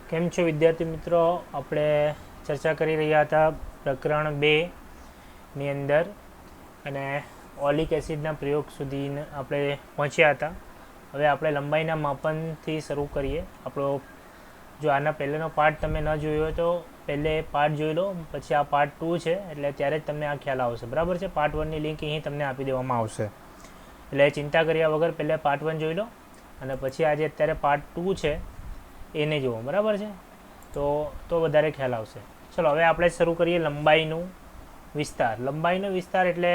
કેમ છો વિદ્યાર્થી મિત્રો? આપણે ચર્ચા કરી રહ્યા હતા પ્રકરણ 2ની અંદર અને ઓલિક એસિડના પ્રયોગ સુધી આપણે પહોંચ્યા હતા. હવે આપણે લંબાઈના માપનથી શરૂ કરીએ. આપણો જો આના પહેલાંનો પાર્ટ તમે ન જોયો હોય તો પહેલે પાર્ટ જોઈ લો, પછી આ પાર્ટ 2 છે એટલે ત્યારે જ તમને આ ખ્યાલ આવશે. બરાબર છે? પાર્ટ 1ની લિંક અહીં તમને આપી દેવામાં આવશે, એટલે ચિંતા કર્યા વગર પહેલાં પાર્ટ 1 જોઈ લો અને પછી આજે અત્યારે પાર્ટ 2 છે એને જુઓ. બરાબર છે? તો વધારે ખ્યાલ આવશે. ચલો હવે આપણે શરૂ કરીએ લંબાઈનું વિસ્તાર. લંબાઈનો વિસ્તાર એટલે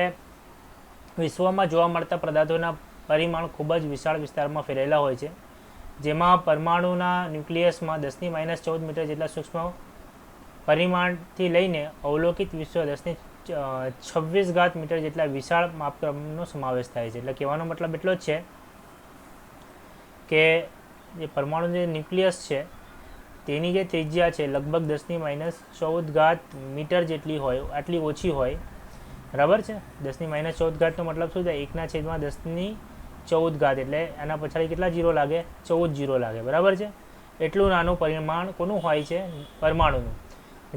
વિશ્વમાં જોવા મળતા પદાર્થોના પરિમાણ ખૂબ જ વિશાળ વિસ્તારમાં ફેલાયેલા હોય છે, જેમાં પરમાણુના ન્યુક્લિયસમાં 10⁻14 મીટર જેટલા સૂક્ષ્મ પરિમાણથી લઈને અવલોકિત વિશ્વ 10⁻26 મીટર જેટલા વિશાળ માપક્રમનો સમાવેશ થાય છે. એટલે કહેવાનો મતલબ એટલો જ છે કે જે પરમાણુ જે ન્યુક્લિયસ છે તેની જે ત્રિજ્યા છે લગભગ 10⁻14 મીટર જેટલી હોય, આટલી ઓછી હોય. બરાબર છે? 10⁻14નો મતલબ શું થાય? 1/10⁻14 એટલે આના પછાડી કેટલા જીરો લાગે? 14 જીરો લાગે. બરાબર છે? એટલું નાનું પરિમાણ કોનું હોય છે? પરમાણુનું.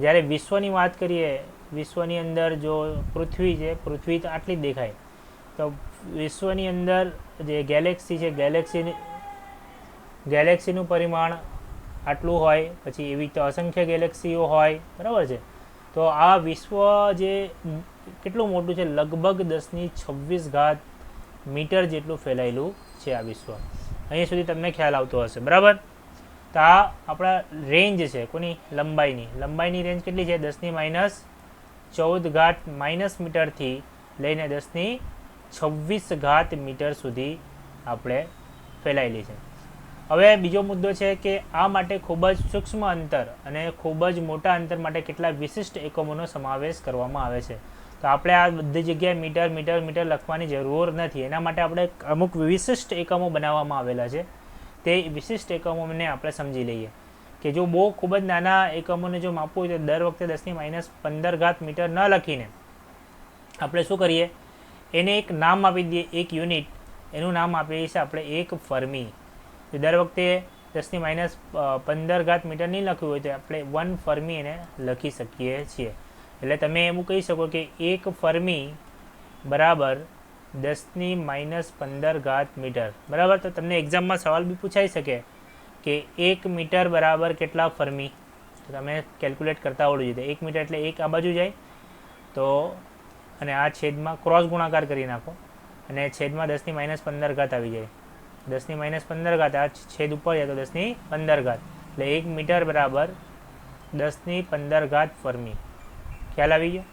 જ્યારે વિશ્વની વાત કરીએ, વિશ્વની અંદર જો પૃથ્વી છે, પૃથ્વી તો આટલી જ દેખાય. તો વિશ્વની અંદર જે ગેલેક્સી છે, ગેલેક્સીનું પરિમાણ આટલું હોય. પછી એવી રીતે અસંખ્ય ગેલેક્સીઓ હોય. બરાબર છે? તો આ વિશ્વ જે કેટલું મોટું છે? લગભગ 10⁻26 મીટર જેટલું ફેલાયેલું છે આ વિશ્વ. અહીં સુધી તમને ખ્યાલ આવતો હશે. બરાબર? તો આ આપણા રેન્જ છે કોની? લંબાઈની. લંબાઈની રેન્જ કેટલી છે? 10⁻14 માઇનસ મીટરથી લઈને 10⁻26 મીટર સુધી આપણે ફેલાયેલી છે. હવે બીજો મુદ્દો છે કે આ માટે ખૂબ જ સૂક્ષ્મ અંતર અને ખૂબ જ મોટા અંતર માટે કેટલા વિશિષ્ટ એકમોનો સમાવેશ કરવામાં આવે છે. તો આપણે આ બધી જગ્યાએ મીટર મીટર મીટર લખવાની જરૂર નથી. એના માટે આપણે અમુક વિશિષ્ટ એકમો બનાવવામાં આવેલા છે. તે વિશિષ્ટ એકમોને આપણે સમજી લઈએ કે જો બહુ ખૂબ જ નાના એકમોને જો માપવું હોય તો દર વખતે 10⁻15 મીટર ન લખીને આપણે શું કરીએ? એને એક નામ આપી દઈએ, એક યુનિટ. એનું નામ આપીએ છીએ આપણે એક ફર્મી. દર વખતે 10⁻15 મીટર નહીં લખ્યું હોય તો આપણે 1 ફર્મી એને લખી શકીએ છીએ. એટલે તમે એવું કહી શકો કે એક ફર્મી બરાબર 10⁻15 મીટર. બરાબર? તો તમને એક્ઝામમાં સવાલ બી પૂછાઈ શકે કે 1 મીટર બરાબર કેટલા ફર્મી? તો તમે કેલ્ક્યુલેટ કરતા આવડવું જોઈએ. 1 મીટર એટલે 1 આ બાજુ જાય તો, અને આ છેદમાં ક્રોસ ગુણાકાર કરી નાખો અને છેદમાં 10⁻15 આવી જાય. 10⁻15 આ છેદ ઉપર જાય તો 10⁻15 એટલે 1 મીટર બરાબર 10⁻15 ફર્મી. ખ્યાલ આવી ગયો?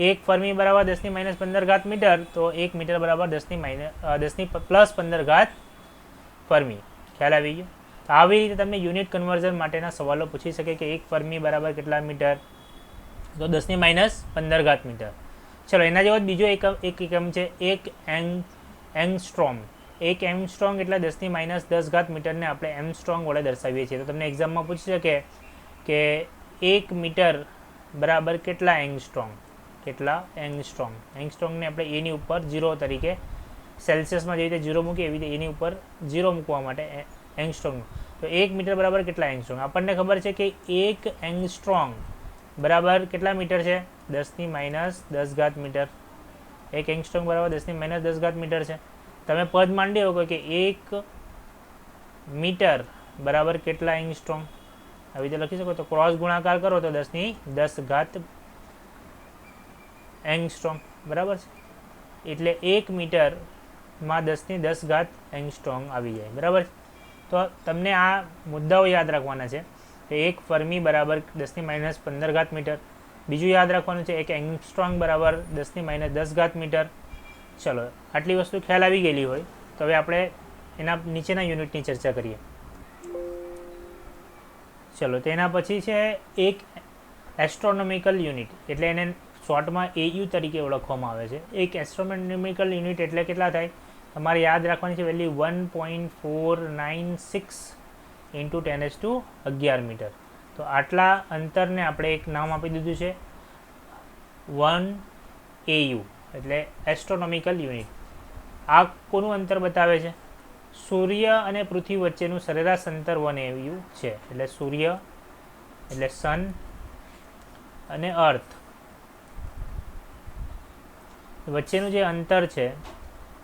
1 ફર્મી બરાબર 10⁻15 મીટર, તો 1 મીટર બરાબર 10⁻+15 ફર્મી. ખ્યાલ આવી ગયો? તો આવી રીતે તમને યુનિટ કન્વર્ઝન માટેના સવાલો પૂછી શકે કે 1 ફર્મી બરાબર કેટલા મીટર? તો 10⁻15 મીટર. ચલો એના જેવો જ બીજો એક એકમ છે એક એંગસ્ટ્રોમ. એક એંગસ્ટ્રોંગ એટલે 10⁻10 મીટરને આપણે એંગસ્ટ્રોંગ વડે દર્શાવીએ છીએ. તો તમને એક્ઝામમાં પૂછી શકે કે 1 મીટર બરાબર કેટલા એંગસ્ટ્રોંગ? કેટલા એંગસ્ટ્રોંગ? એંગસ્ટ્રોંગને આપણે એની ઉપર 0 તરીકે, સેલ્સિયસમાં જેવી રીતે 0 મૂકીએ એવી રીતે એની ઉપર 0 મૂકવા માટે એંગસ્ટ્રોંગ. તો 1 મીટર બરાબર કેટલા એંગસ્ટ્રોંગ? આપણને ખબર છે કે 1 એંગસ્ટ્રોંગ બરાબર કેટલા મીટર છે? 10⁻10 મીટર. 1 એંગસ્ટ્રોંગ બરાબર 10⁻10 મીટર છે. તમે પદ માંડી શકો કે 1 મીટર બરાબર કેટલા એંગસ્ટ્રોંગ? આવી રીતે લખી શકો. તો ક્રોસ ગુણાકાર કરો તો 10⁻10 એંગસ્ટ્રોંગ. બરાબર છે? એટલે 1 મીટરમાં 10⁻10 એંગસ્ટ્રોંગ આવી જાય. બરાબર છે? તો તમને આ મુદ્દાઓ યાદ રાખવાના છે કે 1 ફર્મી બરાબર 10⁻15 મીટર. બીજું યાદ રાખવાનું છે 1 એંગસ્ટ્રોંગ બરાબર 10⁻10 મીટર. ચલો આટલી વસ્તુ ખ્યાલ આવી ગયેલી હોય તો હવે આપણે એના નીચેના યુનિટની ચર્ચા કરીએ. ચલો તેના પછી છે એક એસ્ટ્રોનોમિકલ યુનિટ, એટલે એને શોર્ટમાં AU તરીકે ઓળખવામાં આવે છે. એક એસ્ટ્રોનોમિકલ યુનિટ એટલે કેટલા થાય? તમારે યાદ રાખવાની છે વેલ્યુ 1.496 × 10⁻11 મીટર. તો આટલા અંતરને આપણે એક નામ આપી દીધું છે 1 AU એટલે એસ્ટ્રોનોમિકલ યુનિટ. આ કોનું અંતર બતાવે છે? સૂર્ય અને પૃથ્વી વચ્ચેનું સરેરાશ અંતર 1 AU છે. એટલે સૂર્ય એટલે સન અને અર્થ વચ્ચેનું જે અંતર છે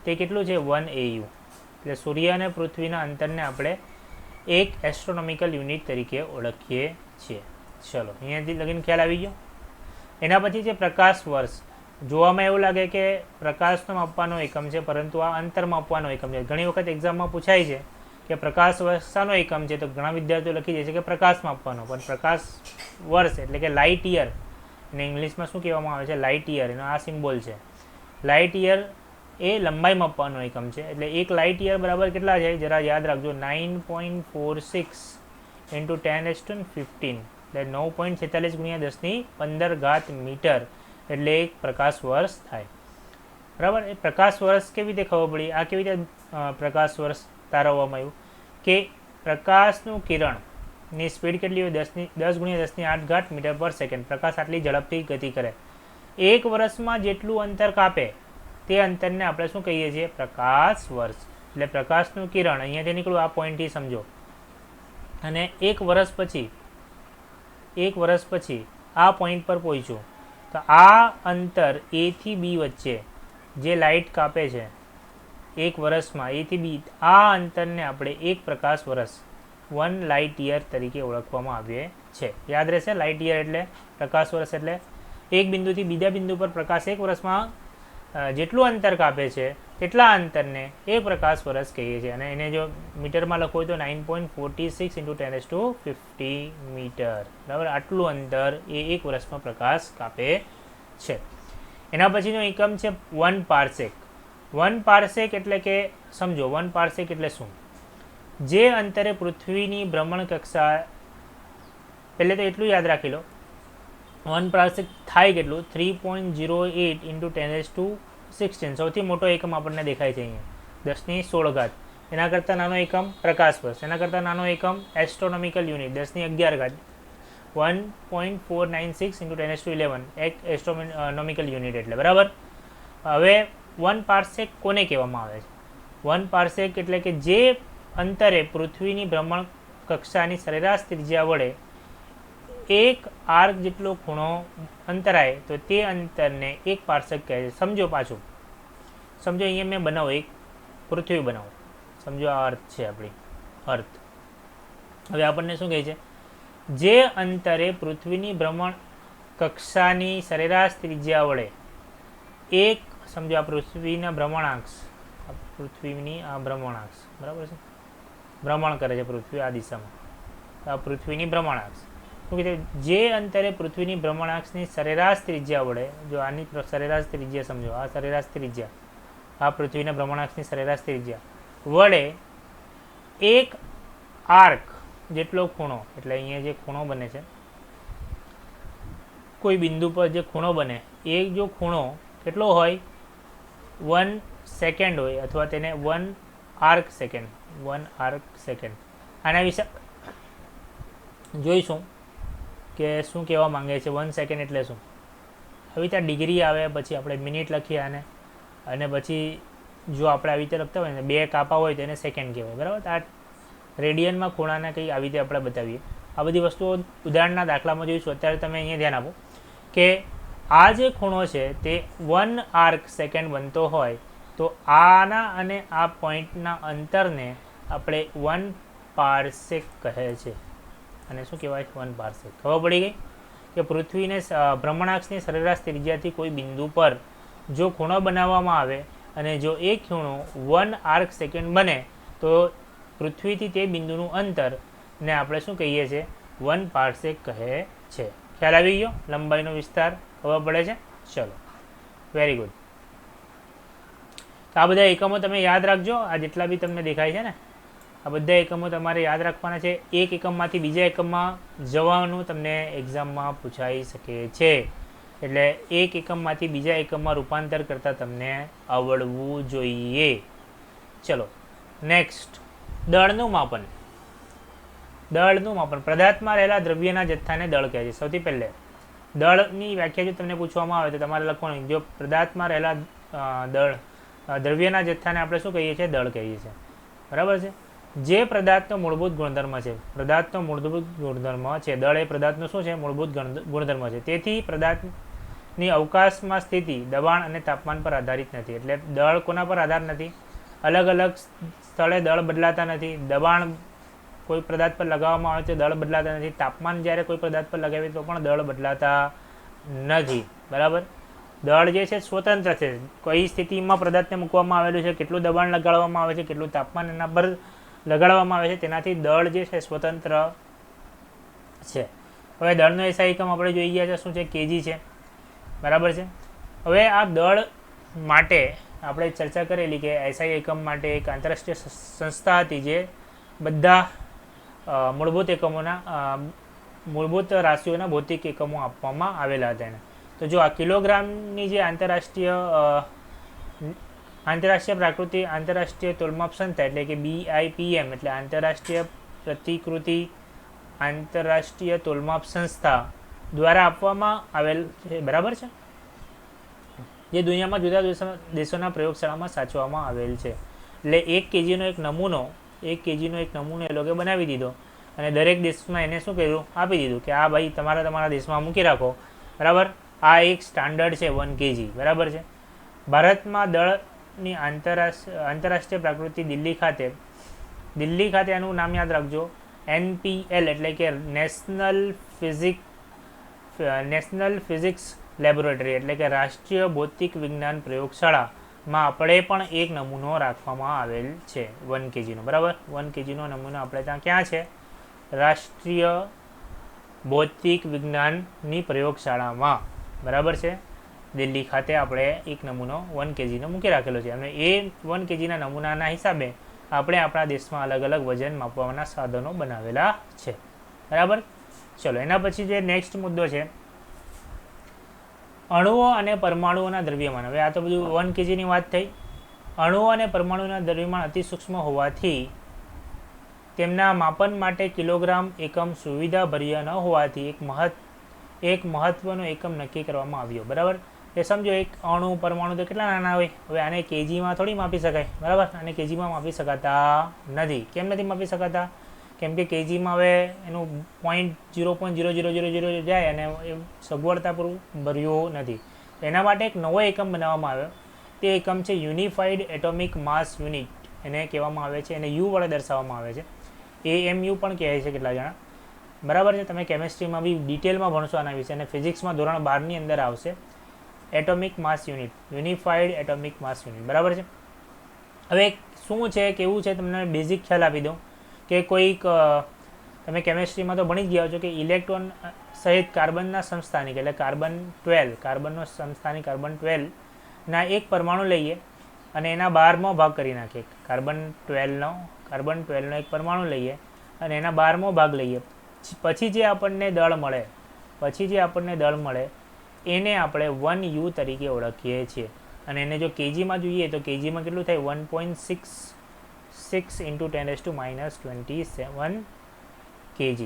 તે કેટલું છે 1 AU. એટલે સૂર્ય અને પૃથ્વીના અંતરને આપણે એક એસ્ટ્રોનોમિકલ યુનિટ તરીકે ઓળખીએ છીએ. ચલો અહીંયાથી લગીને ખ્યાલ આવી ગયો. એના પછી છે પ્રકાશ વર્ષ. જોવામાં એવું લાગે કે પ્રકાશનો માપવાનો એકમ છે, પરંતુ આ અંતર માપવાનો એકમ છે. ઘણી વખત એક્ઝામમાં પૂછાય છે કે પ્રકાશ વર્ષ શાનો એકમ છે, તો ઘણા વિદ્યાર્થીઓ લખી દે છે કે પ્રકાશ માપવાનો, પણ પ્રકાશ વર્ષ એટલે કે લાઇટ યર, અને ઇંગ્લિશમાં શું કહેવામાં આવે છે, લાઇટ યર. એનો આ સિમ્બોલ છે. લાઇટ યર એ લંબાઈ માપવાનો એકમ છે. એટલે એક લાઇટ યર બરાબર કેટલા છે, જરા યાદ રાખજો, 9.46 ઇન્ટુ 10⁻15 એટલે 9.46 ગુણ્યા 10⁻15 મીટર એટલે એક પ્રકાશ વર્ષ થાય. બરાબર. એ પ્રકાશ વર્ષ કેવી રીતે ખબર પડી? આ કેવી રીતે પ્રકાશ વર્ષ તારવવામાં આવ્યું કે પ્રકાશનું કિરણની સ્પીડ કેટલી હોય, 10 ગુણ્યા 10⁸ મીટર પર સેકન્ડ. પ્રકાશ આટલી ઝડપથી ગતિ કરે. એક વર્ષમાં જેટલું અંતર કાપે તે અંતરને આપણે શું કહીએ છીએ, પ્રકાશ વર્ષ. એટલે પ્રકાશનું કિરણ અહીંયાથી નીકળ્યું, આ પોઈન્ટથી સમજો, અને એક વર્ષ પછી આ પોઈન્ટ પર પહોંચ્યું, તો આ અંતર A થી B વચ્ચે જે લાઇટ કાપે છે એક વર્ષમાં A થી B, આ અંતરને આપણે એક પ્રકાશ વર્ષ 1 લાઇટ યર તરીકે ઓળખવામાં આવે છે. યાદ રહેશે, લાઇટ યર એટલે પ્રકાશ વર્ષ એટલે એક બિંદુથી બીજા બિંદુ પર પ્રકાશ એક વર્ષમાં જેટલું અંતર કાપે છે તેટલા અંતરને એક પ્રકાશ વર્ષ કહીએ છીએ. અને એને જો મીટરમાં લખવું હોય તો 9.46 ઇન્ટુ 10⁻50 મીટર. બરાબર. આટલું અંતર એ એક વર્ષમાં પ્રકાશ કાપે છે. એના પછીનો એકમ છે 1 પાર્સેક. 1 પાર્સેક એટલે કે સમજો, 1 પાર્સેક એટલે શું? જે અંતરે પૃથ્વીની ભ્રમણ કક્ષા, પહેલે તો એટલું યાદ રાખી લો, 1 પાર્સેક થાય કેટલું, 3.08 ઇન્ટુ 10⁻16. સૌથી મોટો એકમ આપણને દેખાય છે અહીંયા, 10⁻16. એના કરતાં નાનો એકમ પ્રકાશ વર્ષ, એના કરતાં નાનો એકમ એસ્ટ્રોનોમિકલ યુનિટ 10⁻11. 1.496 ઇન્ટુ 10⁻11 એક એસ્ટ્રોનોમિકલ યુનિટ એટલે. બરાબર. હવે 1 પાર્સેક કોને કહેવામાં આવે છે? 1 પાર્સેક એટલે કે જે અંતરે પૃથ્વીની ભ્રમણ કક્ષાની સરેરાશ ત્રિજ્યા વડે એક આર્ક જેટલો ખૂણો અંતરાય તો તે અંતરને એક પાર્સેક કહે છે. સમજો, પાછું સમજો, અહીંયા મેં બનાવો, એક પૃથ્વી બનાવો, સમજો આ અર્થ છે આપણી, અર્થ. હવે આપણને શું કહે છે, જે અંતરે પૃથ્વીની ભ્રમણ કક્ષાની સરેરાશ ત્રિજ્યા વડે એક, સમજો આ પૃથ્વીના ભ્રમણાંક્ષ, બરાબર છે, ભ્રમણ કરે છે પૃથ્વી આ દિશામાં, આ પૃથ્વીની ભ્રમણાંક્ષ. શું કીધું? જે અંતરે પૃથ્વીની ભ્રમણાંક્ષની સરેરાશ ત્રિજ્યા વડે, જો આની સરેરાશ ત્રિજ્યા સમજો, આ સરેરાશ ત્રિજ્યા, આ પૃથ્વીના ભ્રમણાંક્ષની સરેરાશ ત્રિજ્યા વડે એક આર્ક જેટલો ખૂણો, એટલે અહીંયા જે ખૂણો બને છે, કોઈ બિંદુ પર જે ખૂણો બને એ જો ખૂણો કેટલો હોય, 1 સેકન્ડ હોય, અથવા તેને 1 આર્ક સેકન્ડ. આના વિશે જોઈશું કે શું કહેવા માંગે છે. 1 સેકન્ડ એટલે શું? આવી રીતે ડિગ્રી આવે, પછી આપણે મિનિટ લખીએ આને, અને પછી જો આપણે આવી રીતે લખતા હોય ને 2 કાપા હોય તો એને સેકન્ડ કહેવાય. બરાબર. આ રેડિયનમાં ખૂણાને કંઈ આવી રીતે આપણે બતાવીએ. આ બધી વસ્તુઓ ઉદાહરણના દાખલામાં જોઈશું. અત્યારે તમે અહીંયા ધ્યાન આપો કે આ જે ખૂણો છે તે 1 આર્ક સેકન્ડ બનતો હોય તો આના અને આ પોઈન્ટના અંતરને આપણે 1 પાર્સેક કહે છે. અને શું કહેવાય? 1 પાર્સેક. ખબર પડી ગઈ કે પૃથ્વીને ભ્રમણાક્ષની સરેરાશ ત્રિજ્યાથી કોઈ બિંદુ પર જો ખૂણો બનાવવામાં આવે અને જો એ ખૂણો 1 આર્ક સેકન્ડ બને તો પૃથ્વીથી તે બિંદુનું અંતરને આપણે શું કહીએ છીએ? 1 પાર્સેક કહે છે. ખ્યાલ આવી ગયો? લંબાઈનો વિસ્તાર ખબર પડે છે? ચલો, વેરી ગુડ. તો આ બધા એકમો તમે યાદ રાખજો. આ જેટલા બી તમને દેખાય છે ને, આ બધા એકમો તમારે યાદ રાખવાના છે. એક એકમમાંથી બીજા એકમમાં જવાનું તમને એક્ઝામમાં પૂછાઈ શકે છે. એટલે એક એકમમાંથી બીજા એકમમાં રૂપાંતર કરતાં તમને આવડવું જોઈએ. ચલો નેક્સ્ટ, દળનું માપન. પદાર્થમાં રહેલા દ્રવ્યના જથ્થાને દળ કહે છે. સૌથી પહેલે દળની વ્યાખ્યા જો તમને પૂછવામાં આવે તો તમારે લખવાનું, જો પદાર્થમાં રહેલા દ્રવ્યના જથ્થાને આપણે શું કહીએ છીએ? દળ કહીએ છીએ. બરાબર છે. જે પદાર્થનો મૂળભૂત ગુણધર્મ છે, પદાર્થનો મૂળભૂત ગુણધર્મ છે, દળ એ પદાર્થનો શું છે, મૂળભૂત ગુણધર્મ છે. તેથી પદાર્થની અવકાશમાં સ્થિતિ દબાણ અને તાપમાન પર આધારિત નથી. એટલે દળ કોના પર આધાર નથી, અલગ અલગ સ્થળે દળ બદલાતા નથી, દબાણ કોઈ પદાર્થ પર લગાવવામાં આવે તો દળ બદલાતા નથી, તાપમાન જ્યારે કોઈ પદાર્થ પર લગાવીએ તો પણ દળ બદલાતા નથી. બરાબર, દળ જે છે સ્વતંત્ર છે. કઈ સ્થિતિમાં પદાર્થને મૂકવામાં આવેલું છે, કેટલું દબાણ લગાડવામાં આવે છે, કેટલું તાપમાન એના પર લગાડવામાં આવે છે, તેનાથી દળ જે છે સ્વતંત્ર છે. હવે દળનો એસઆઈ એકમ આપણે જોઈ ગયા છે શું છે, કેજી છે. બરાબર છે. હવે આ દળ માટે આપણે ચર્ચા કરેલી કે એસઆઈ એકમ માટે એક આંતરરાષ્ટ્રીય સંસ્થા હતી જે બધા મૂળભૂત એકમોના મૂળભૂત રાશિઓના ભૌતિક એકમો આપવામાં આવેલા હતા એને. તો જો આ કિલોગ્રામની જે આંતરરાષ્ટ્રીય તોલમાપ સંસ્થા એટલે કે BIPM એટલે આંતરરાષ્ટ્રીય તોલમાપ સંસ્થા દ્વારા આપવામાં આવેલ છે. બરાબર છે, જે દુનિયામાં જુદા જુદા દેશોના પ્રયોગશાળામાં સાચવવામાં આવેલ છે. એટલે 1 kgનો એક નમૂનો એ લોકો બનાવી દીધો અને દરેક દેશમાં એને શું કર્યું, આપી દીધું કે આ ભાઈ તમારા દેશમાં મૂકી રાખો. બરાબર, આ એક સ્ટાન્ડર્ડ છે 1 kg. બરાબર છે. ભારતમાં દળની આંતરરાષ્ટ્રીય પ્રકૃતિ દિલ્હી ખાતે એનું નામ યાદ રાખજો, NPL એટલે કે નેશનલ ફિઝિક્સ લેબોરેટરી એટલે કે રાષ્ટ્રીય ભૌતિક વિજ્ઞાન પ્રયોગશાળામાં આપણે પણ એક નમૂનો રાખવામાં આવેલ છે 1 kgનો. બરાબર, 1 kgનો નમૂનો આપણે ત્યાં ક્યાં છે, રાષ્ટ્રીય ભૌતિક વિજ્ઞાનની પ્રયોગશાળામાં. બરાબર છે, દિલ્હી ખાતે આપણે એક નમૂનો 1 kgનો મૂકી રાખેલો છે અને એ 1 kgના નમૂનાના હિસાબે આપણે આપણા દેશમાં અલગ અલગ વજન માપવાના સાધનો બનાવેલા છે. બરાબર, ચલો એના પછી જે નેક્સ્ટ મુદ્દો છે અણુઓ અને પરમાણુઓના દ્રવ્યમાન. હવે આ તો બધું 1 kgની વાત થઈ. અણુઓ અને પરમાણુઓના દ્રવ્યમાન અતિ સૂક્ષ્મ હોવાથી તેમના માપન માટે કિલોગ્રામ એકમ સુવિધાભર્ય ન હોવાથી એક મહત્વનો એકમ નક્કી કરવામાં આવ્યો. બરાબર, એ સમજો એક અણુ પરમાણુ તો કેટલા નાના હોય. હવે આને કેજીમાં થોડી માપી શકાય. બરાબર, આને કેજીમાં માપી શકાતા નથી. કેમ નથી માપી શકાતા, કેમ કે કેજીમાં હવે એનું 0.0000 જાય અને એ સગવડતાપૂર્વક ભર્યું નથી. એના માટે એક નવો એકમ બનાવવામાં આવ્યો. તે એકમ છે યુનિફાઈડ એટોમિક માસ યુનિટ, એને કહેવામાં આવે છે, એને યુ વડે દર્શાવવામાં આવે છે. AMU પણ કહે છે કેટલા જણા. બરાબર છે, તમે કેમેસ્ટ્રીમાં બી ડિટેલમાં ભણશો આના વિશે અને ફિઝિક્સમાં ધોરણ 12ની અંદર આવશે એટોમિક માસ યુનિટ, યુનિફાઈડ એટોમિક માસ યુનિટ. બરાબર છે. હવે શું છે, કેવું છે, તમને બેઝિક ખ્યાલ આપી દઉં કે કોઈક તમે કેમેસ્ટ્રીમાં તો ભણી જ ગયા છો કે ઇલેક્ટ્રોન સહિત કાર્બનના સમસ્થાનિક એટલે કાર્બનનો સમસ્થાનિક કાર્બન 12ના એક પરમાણુ લઈએ અને એના 12મો ભાગ કરી નાખીએ. કાર્બન 12નો એક પરમાણુ લઈએ અને એના 12મો ભાગ લઈએ. પછી જે આપણને દળ મળે એને આપણે 1U તરીકે ઓળખીએ છીએ. અને એને જો કેજીમાં જોઈએ તો કેજીમાં કેટલું થાય, 1.66 × 10⁻27 kg.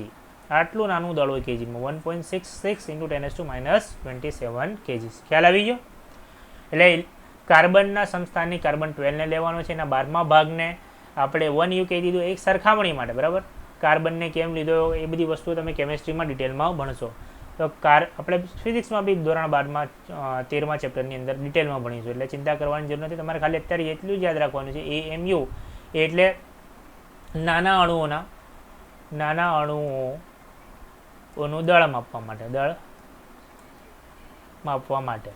આટલું નાનું દળ હોય કેજીમાં, 1.66 × 10⁻27 kg. ખ્યાલ આવી ગયો. એટલે કાર્બનના સમસ્થાનિક કાર્બન 12ને લેવાનો છે, એના 12મા ભાગને આપણે 1U કહી દીધું એક સરખામણી માટે. બરાબર, કાર્બનને કેમ લીધો એ બધી વસ્તુઓ તમે કેમેસ્ટ્રીમાં ડિટેલમાં ભણશો. તો આપણે ફિઝિક્સમાં બી ધોરણ 12માં 13મા ચેપ્ટરની અંદર ડિટેલમાં ભણીશું, એટલે ચિંતા કરવાની જરૂર નથી. તમારે ખાલી અત્યારે એટલું જ યાદ રાખવાનું છે, AMU એટલે નાના અણુઓનું દળ માપવા માટે.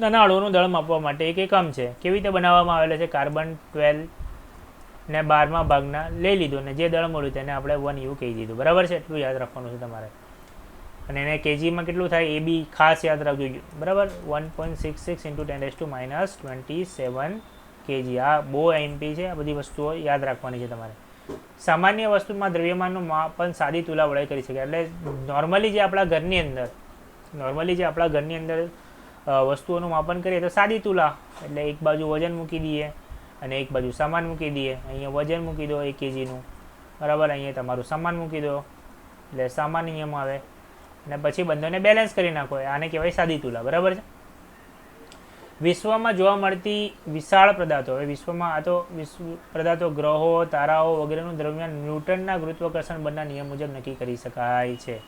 નાના અણુઓનું દળ માપવા માટે એક એકમ છે. કેવી રીતે બનાવવામાં આવેલો છે, કાર્બન 12ને 12મા ભાગના લઈ લીધું અને જે દળ મળ્યું તેને આપણે 1U કહી દીધું. બરાબર છે, એટલું યાદ રાખવાનું છે તમારે. અને એને કેજીમાં કેટલું થાય એ બી ખાસ યાદ રાખજો. બરાબર, 1.66 × 10⁻27 kg. આ બહુ MP છે, આ બધી વસ્તુઓ યાદ રાખવાની છે તમારે. સામાન્ય વસ્તુમાં દ્રવ્યમાનનું માપન સાદી તુલા વડે કરી શકાય. એટલે નોર્મલી જે આપણા ઘરની અંદર વસ્તુઓનું માપન કરીએ તો સાદી તુલા, એટલે એક બાજુ વજન મૂકી દઈએ અને એક બાજુ સામાન મૂકી દઈએ. અહીંયા વજન મૂકી દો 1 kgનું. બરાબર, અહીંયા તમારું સામાન મૂકી દો એટલે સામાન નિયમ આવે અને પછી બંનેને બેલેન્સ કરી નાખો. આને કહેવાય સાદી તુલા. બરાબર છે. વિશ્વમાં જોવા મળતી વિશાળ પદાર્થો, હવે વિશ્વમાં આ તો પદાર્થો ગ્રહો, તારાઓ વગેરેનું દ્રવ્યમાન ન્યૂટનના ગુરુત્વાકર્ષણ બળના નિયમ મુજબ નક્કી કરી શકાય છે.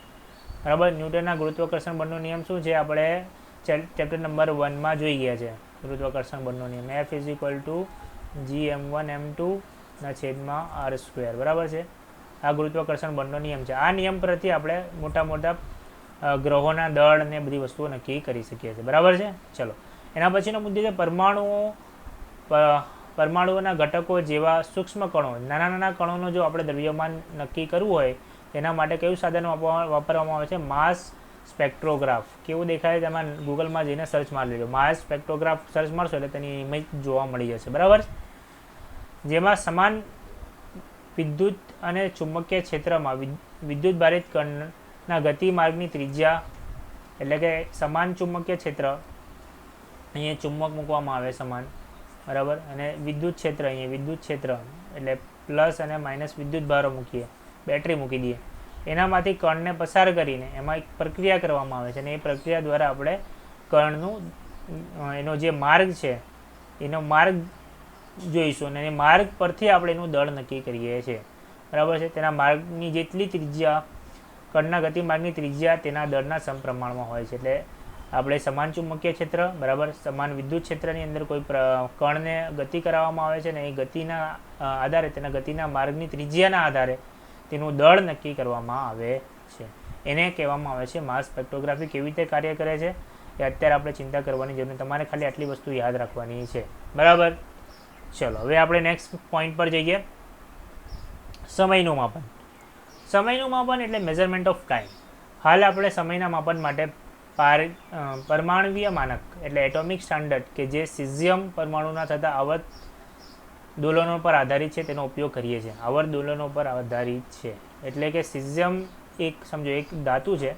બરાબર. ન્યૂટનના ગુરુત્વાકર્ષણ બળનો નિયમ શું છે? આપણે ચેપ્ટર નંબર 1માં જોઈ ગયા છે. ગુરુત્વાકર્ષણ બળનો નિયમ F = Gm1m2/r². બરાબર છે. આ ગુરુત્વાકર્ષણ બળનો નિયમ છે. આ નિયમ પરથી આપણે મોટા મોટા ગ્રહોના દળ અને બધી વસ્તુઓ નક્કી કરી શકીએ છીએ. બરાબર છે. ચલો, એના પછીનો મુદ્દો છે પરમાણુઓના ઘટકો જેવા સૂક્ષ્મ કણો. નાના નાના કણોનો જો આપણે દ્રવ્યમાન નક્કી કરવું હોય તેના માટે કયું સાધન વાપરવામાં આવે છે? માસ સ્પેક્ટ્રોગ્રાફ. કેવું દેખાય? તેમાં ગૂગલમાં જઈને સર્ચ મારી લેજો. માસ સ્પેક્ટ્રોગ્રાફ સર્ચ મારશો એટલે તેની ઇમેજ જોવા મળી જશે. બરાબર. જેમાં સમાન વિદ્યુત અને ચુંબકીય ક્ષેત્રમાં વિદ્યુત ભારિત કણના ગતિ માર્ગની ત્રિજ્યા, એટલે કે સમાન ચુંબકીય ક્ષેત્ર, અહીંયા ચુંબક મૂકવામાં આવે સમાન. બરાબર. અને વિદ્યુત ક્ષેત્ર, અહીંયા વિદ્યુત ક્ષેત્ર એટલે પ્લસ અને માઇનસ વિદ્યુત ભારો મૂકીએ, બેટરી મૂકી દઈએ, એનામાંથી કણને પસાર કરીને એમાં એક પ્રક્રિયા કરવામાં આવે છે અને એ પ્રક્રિયા દ્વારા આપણે કણનું એનો જે માર્ગ છે એનો માર્ગ જોઈશું અને એ માર્ગ પરથી આપણે એનું દળ નક્કી કરીએ છીએ. બરાબર છે. તેના માર્ગની જેટલી ત્રિજ્યા, કણના ગતિ માર્ગની ત્રિજ્યા તેના દળના સમપ્રમાણમાં હોય છે. એટલે આપણે સમાન ચુંબકીય ક્ષેત્ર, બરાબર, સમાન વિદ્યુત ક્ષેત્રની અંદર કોઈ કણને ગતિ કરાવવામાં આવે છે અને એ ગતિના આધારે, તેના ગતિના માર્ગની ત્રિજ્યાના આધારે તેનું દળ નક્કી કરવામાં આવે છે. એને કહેવામાં આવે છે માસ સ્પેક્ટ્રોગ્રાફી. કેવી રીતે કાર્ય કરે છે એ અત્યારે આપણે ચિંતા કરવાની જરૂર નથી. તમારે ખાલી આટલી વસ્તુ યાદ રાખવાની છે. બરાબર. ચલો, હવે આપણે નેક્સ્ટ પોઈન્ટ પર જઈએ. સમયનું માપન. સમયનું માપન એટલે મેઝરમેન્ટ ઓફ ટાઈમ. હાલ આપણે સમયના માપન માટે પરમાણવીય માનક એટલે એટોમિક સ્ટાન્ડર્ડ કે જે સિઝિયમ પરમાણુના થતા આવર્ત દોલનો પર આધારિત છે તેનો ઉપયોગ કરીએ છીએ. આવર્ત દોલનો પર આધારિત છે એટલે કે સિઝિયમ એક સમજો એક ધાતુ છે,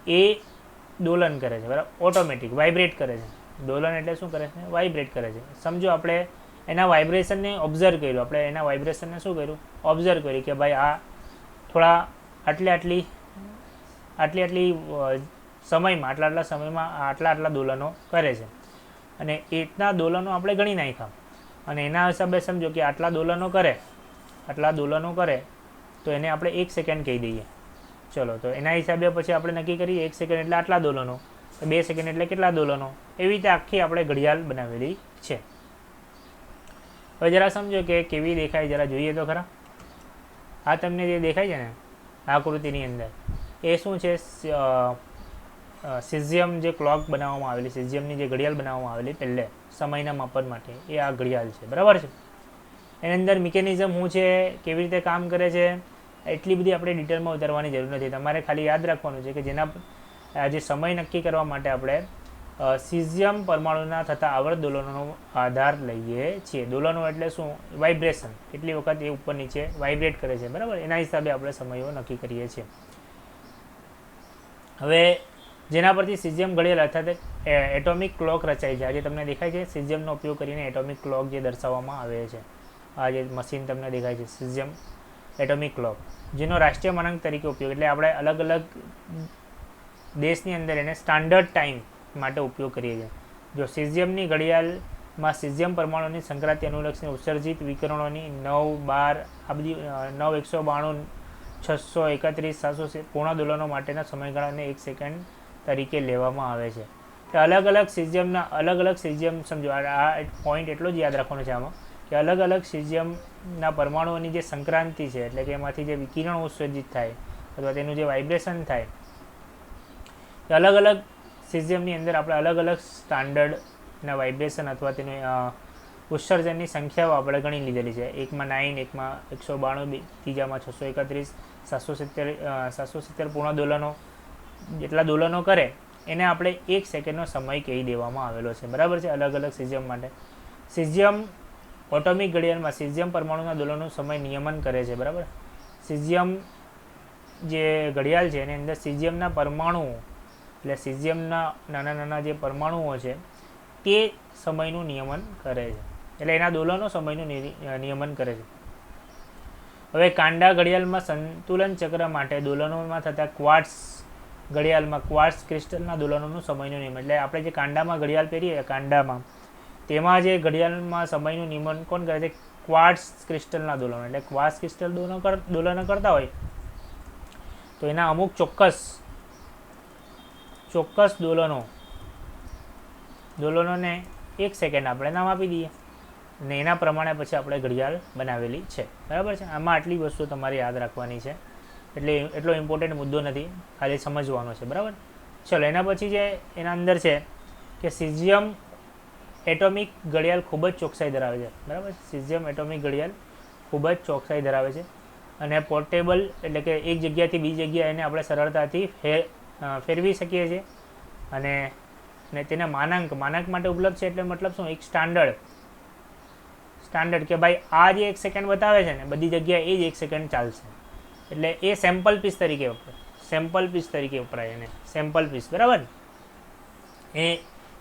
એ દોલન કરે છે. બરાબર. ઓટોમેટિક વાઇબ્રેટ કરે છે. દોલન એટલે શું કરે છે? વાઇબ્રેટ કરે છે. સમજો આપણે એના વાઇબ્રેશનને ઓબ્ઝર્વ કર્યું, આપણે એના વાઇબ્રેશનને શું કર્યું? ઓબ્ઝર્વ કર્યું કે ભાઈ આ થોડા આટલી સમયમાં, આટલા સમયમાં આટલા દોલનો કરે છે અને એટલા દોલનો આપણે ગણી નાખ્યા અને એના હિસાબે સમજો કે આટલા દોલનો કરે તો એને આપણે 1 સેકન્ડ કહી દઈએ. ચલો, તો એના હિસાબે પછી આપણે નક્કી કરીએ 1 સેકન્ડ એટલે આટલા દોલનો, 2 સેકન્ડ એટલે કેટલા દોલનો, એવી રીતે આખી આપણે ઘડિયાળ બનાવેલી છે. હવે જરા સમજો કે કેવી દેખાય, જરા જોઈએ તો ખરા. આ તમને જે દેખાય છે ને આકૃતિની અંદર, એ શું છે? સિઝિયમ જે ક્લોક બનાવવામાં આવેલી, સિઝિયમની જે ઘડિયાળ બનાવવામાં આવેલી પહેલે સમયના માપન માટે, એ આ ઘડિયાળ છે. બરાબર છે. એની અંદર મિકેનિઝમ શું છે, કેવી રીતે કામ કરે છે, એટલી બધી આપણે ડિટેલમાં ઉતારવાની જરૂર નથી. તમારે ખાલી યાદ રાખવાનું છે કે જેના જે સમય નક્કી કરવા માટે આપણે સિઝિયમ પરમાણુના થતા આવર્ત દોલનોનો આધાર લઈએ છીએ. દોલનો એટલે શું? વાઇબ્રેશન. કેટલી વખત એ ઉપર નીચે વાઇબ્રેટ કરે છે. બરાબર. એના હિસાબે આપણે સમયો નક્કી કરીએ છીએ. હવે જેના પરથી સિઝિયમ ઘડિયાળ અર્થાત એટોમિક ક્લોક રચાય છે. આજે તમને દેખાય છે સિઝિયમનો ઉપયોગ કરીને એટોમિક ક્લોક જે દર્શાવવામાં આવે છે. આ જે મશીન તમને દેખાય છે સિઝિયમ એટોમિક ક્લોક, જેનો રાષ્ટ્રીય માનક તરીકે ઉપયોગ, એટલે આપણે અલગ અલગ દેશની અંદર એને સ્ટાન્ડર્ડ ટાઈમ માટે ઉપયોગ કરીએ છીએ. જો સિઝિયમની ઘડિયાળમાં સિઝિયમ પરમાણુની સંક્રાંતિ અનુલક્ષીને ઉત્સર્જિત વિકિરણોની 9, 12 આ બધી 9, 192, 631, 700 પૂર્ણ દોલનો માટેના સમયગાળાને 1 સેકન્ડ તરીકે લેવામાં આવે છે. કે અલગ અલગ સિઝિયમ સમજો, આ પોઈન્ટ એટલો જ યાદ રાખવાનો છે આમાં કે અલગ અલગ સિઝિયમના પરમાણુઓની જે સંક્રાંતિ છે, એટલે કે એમાંથી જે વિકિરણ ઉત્સર્જિત થાય અથવા તેનું જે વાઇબ્રેશન થાય, કે અલગ અલગ સિઝિયમની અંદર આપણે અલગ અલગ સ્ટાન્ડર્ડના વાઇબ્રેશન અથવા તેનું ઉત્સર્જનની સંખ્યાઓ આપણે ગણી લીધેલી છે. એકમાં 9, એકમાં 192, ત્રીજામાં 631, 770 પૂર્ણ દોલનો, જેટલા દોલનો કરે એને આપણે 1 સેકન્ડનો સમય કહી દેવામાં આવેલો છે. બરાબર છે. અલગ અલગ સિઝિયમ માટે. સિઝિયમ ઓટોમિક ઘડિયાળમાં સિઝિયમ પરમાણુના દોલનનો સમય નિયમન કરે છે. બરાબર. સિઝિયમ જે ઘડિયાળ છે એની અંદર સિઝિયમના પરમાણુઓ, એટલે સિઝિયમના નાના નાના જે પરમાણુઓ છે તે સમયનું નિયમન કરે છે, એટલે એના દોલનો સમયનું નિયમન કરે છે. હવે કાંડા ઘડિયાળમાં સંતુલન ચક્ર માટે દોલનોમાં થતા ક્વાર્ટ્સ ઘડિયાળમાં ક્વાર્ટઝ ક્રિસ્ટલના દોલનોનું સમયનું નિયમન, એટલે આપણે જે કાંડામાં ઘડિયાળ પહેરીએ કાંડામાં, તેમાં જે ઘડિયાળમાં સમયનું નિયમન કોણ કરે છે? ક્વાર્ટઝ ક્રિસ્ટલના દોલનો. એટલે ક્વાર્ટઝ ક્રિસ્ટલ દોલનો કરતા હોય તો એના અમુક ચોક્કસ દોલનોને 1 સેકન્ડ આપણે નામ આપી દઈએ અને એના પ્રમાણે પછી આપણે ઘડિયાળ બનાવેલી છે. બરાબર છે. આમાં આટલી વસ્તુ તમારે યાદ રાખવાની છે, એટલે એટલો ઇમ્પોર્ટન્ટ મુદ્દો નથી, ખાલી સમજવાનો છે. બરાબર. ચલો, એના પછી જે એના અંદર છે કે સિઝિયમ એટોમિક ઘડિયાળ ખૂબ જ ચોકસાઈ ધરાવે છે. બરાબર. સિઝિયમ એટોમિક ઘડિયાળ ખૂબ જ ચોકસાઈ ધરાવે છે અને પોર્ટેબલ, એટલે કે એક જગ્યાથી બીજી જગ્યાએ એને આપણે સરળતાથી ફેરવી શકીએ છીએ અને તેને માનાંક માટે ઉપલબ્ધ છે. એટલે મતલબ શું? એક સ્ટાન્ડર્ડ કે ભાઈ આ જે 1 સેકન્ડ બતાવે છે ને બધી જગ્યાએ એ જ 1 સેકન્ડ ચાલશે, એટલે એ સેમ્પલ પીસ તરીકે વપરાય એને સેમ્પલ પીસ. બરાબર.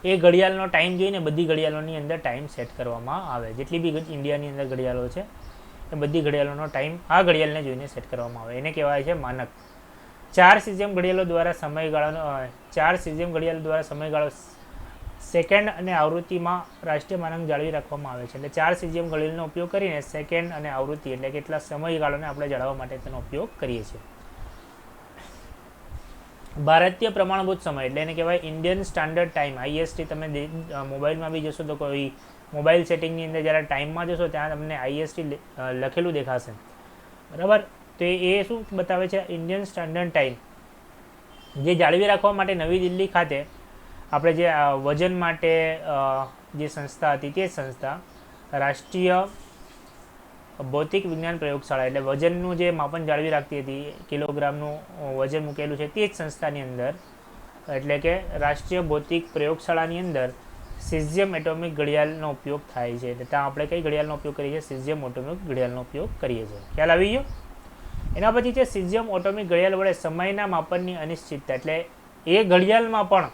એ ઘડિયાળનો ટાઈમ જોઈને બધી ઘડિયાળોની અંદર ટાઈમ સેટ કરવામાં આવે. જેટલી બી ઇન્ડિયાની અંદર ઘડિયાળો છે એ બધી ઘડિયાળોનો ટાઈમ આ ઘડિયાળને જોઈને સેટ કરવામાં આવે. એને કહેવાય છે માનક. 4 સિઝિયમ ઘડિયાળો દ્વારા સમયગાળો સેકન્ડ અને આવૃત્તિમાં રાષ્ટ્રીય માનક જાળવી રાખવામાં આવે છે. એટલે 4 સિઝિયમ ઘડિયાળનો ઉપયોગ કરીને સેકન્ડ અને આવૃત્તિ, એટલે કેટલા સમયગાળોને આપણે જાળવવા માટે તેનો ઉપયોગ કરીએ છીએ. ભારતીય પ્રમાણભૂત સમય, એટલે એને કહેવાય ઇન્ડિયન સ્ટાન્ડર્ડ ટાઈમ, IST. તમે મોબાઈલમાં બી જશો તો કોઈ મોબાઈલ સેટિંગની અંદર જ્યારે ટાઈમમાં જશો ત્યાં તમને IST લખેલું દેખાશે. બરાબર. તો એ શું બતાવે છે? ઇન્ડિયન સ્ટાન્ડર્ડ ટાઈમ, જે જાળવી રાખવા માટે નવી દિલ્હી ખાતે આપણે જે વજન માટે જે સંસ્થા હતી તે સંસ્થા રાષ્ટ્રીય ભૌતિક વિજ્ઞાન પ્રયોગશાળા, એટલે વજનનું જે માપન જાળવી રાખતી હતી, કિલોગ્રામનું વજન મૂકેલું છે તે જ સંસ્થાની અંદર, એટલે કે રાષ્ટ્રીય ભૌતિક પ્રયોગશાળાની અંદર સિઝિયમ એટોમિક ઘડિયાળનો ઉપયોગ થાય છે. એટલે ત્યાં આપણે કઈ ઘડિયાળનો ઉપયોગ કરીએ છીએ? સિઝિયમ એટોમિક ઘડિયાળનો ઉપયોગ કરીએ છીએ. ખ્યાલ આવી ગયો? એના પછી છે સિઝિયમ એટોમિક ઘડિયાળ વડે સમયના માપનની અનિશ્ચિતતા, એટલે એ ઘડિયાળમાં પણ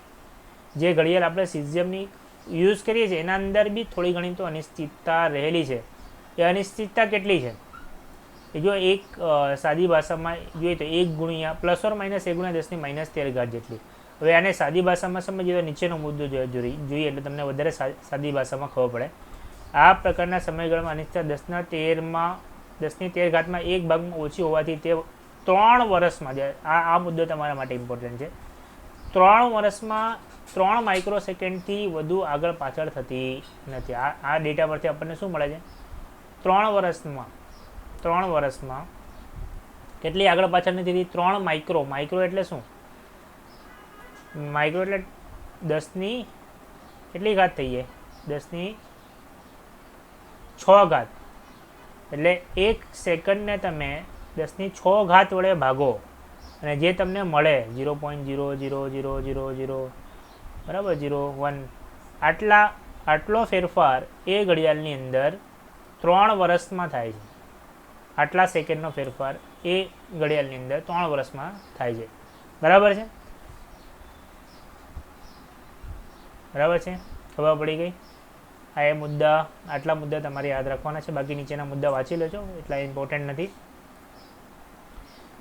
જે ઘડિયાળ આપણે સિઝિયમની યુઝ કરીએ છીએ એના અંદર બી થોડી ઘણી તો અનિશ્ચિતતા રહેલી છે. એ અનિશ્ચિતતા કેટલી છે? એ જો એક સાદી ભાષામાં જોઈએ તો 1 ગુણ્યા +- 1 × 10⁻13 જેટલી. હવે આને સાદી ભાષામાં સમજીએ તો નીચેનો મુદ્દો જોઈએ એટલે તમને વધારે સાદી ભાષામાં ખબર પડે. આ પ્રકારના સમયગાળામાં અનિશ્ચિતતા 10⁻13 1 ભાગમાં ઓછી હોવાથી તે 3 વર્ષમાં, આ મુદ્દો તમારા માટે ઇમ્પોર્ટન્ટ છે, 3 વર્ષમાં 3 માઇક્રોસેકન્ડથી વધુ આગળ પાછળ થતી નથી. આ ડેટા પરથી આપણને શું મળે છે? 3 વર્ષમાં કેટલી આગળ પાછળ નથી થતી? 3 માઇક્રો એટલે શું? માઇક્રો એટલે 10ની કેટલી ઘાત થઈ જાય? 10ની 6 ઘાત. એટલે 1 સેકન્ડને તમે 10ની 6 ઘાત વડે ભાગો અને જે તમને મળે 0.00000 બરાબર 01 આટલો ફેરફાર એ ઘડિયાળની અંદર 3 વર્ષમાં થાય છે. આટલા સેકન્ડનો ફેરફાર એ ઘડિયાળની અંદર 3 વર્ષમાં થાય છે. બરાબર છે? ખબર પડી ગઈ? આ આટલા મુદ્દા તમારે યાદ રાખવાના છે. બાકી નીચેના મુદ્દા વાંચી લેજો, એટલા ઇમ્પોર્ટન્ટ નથી.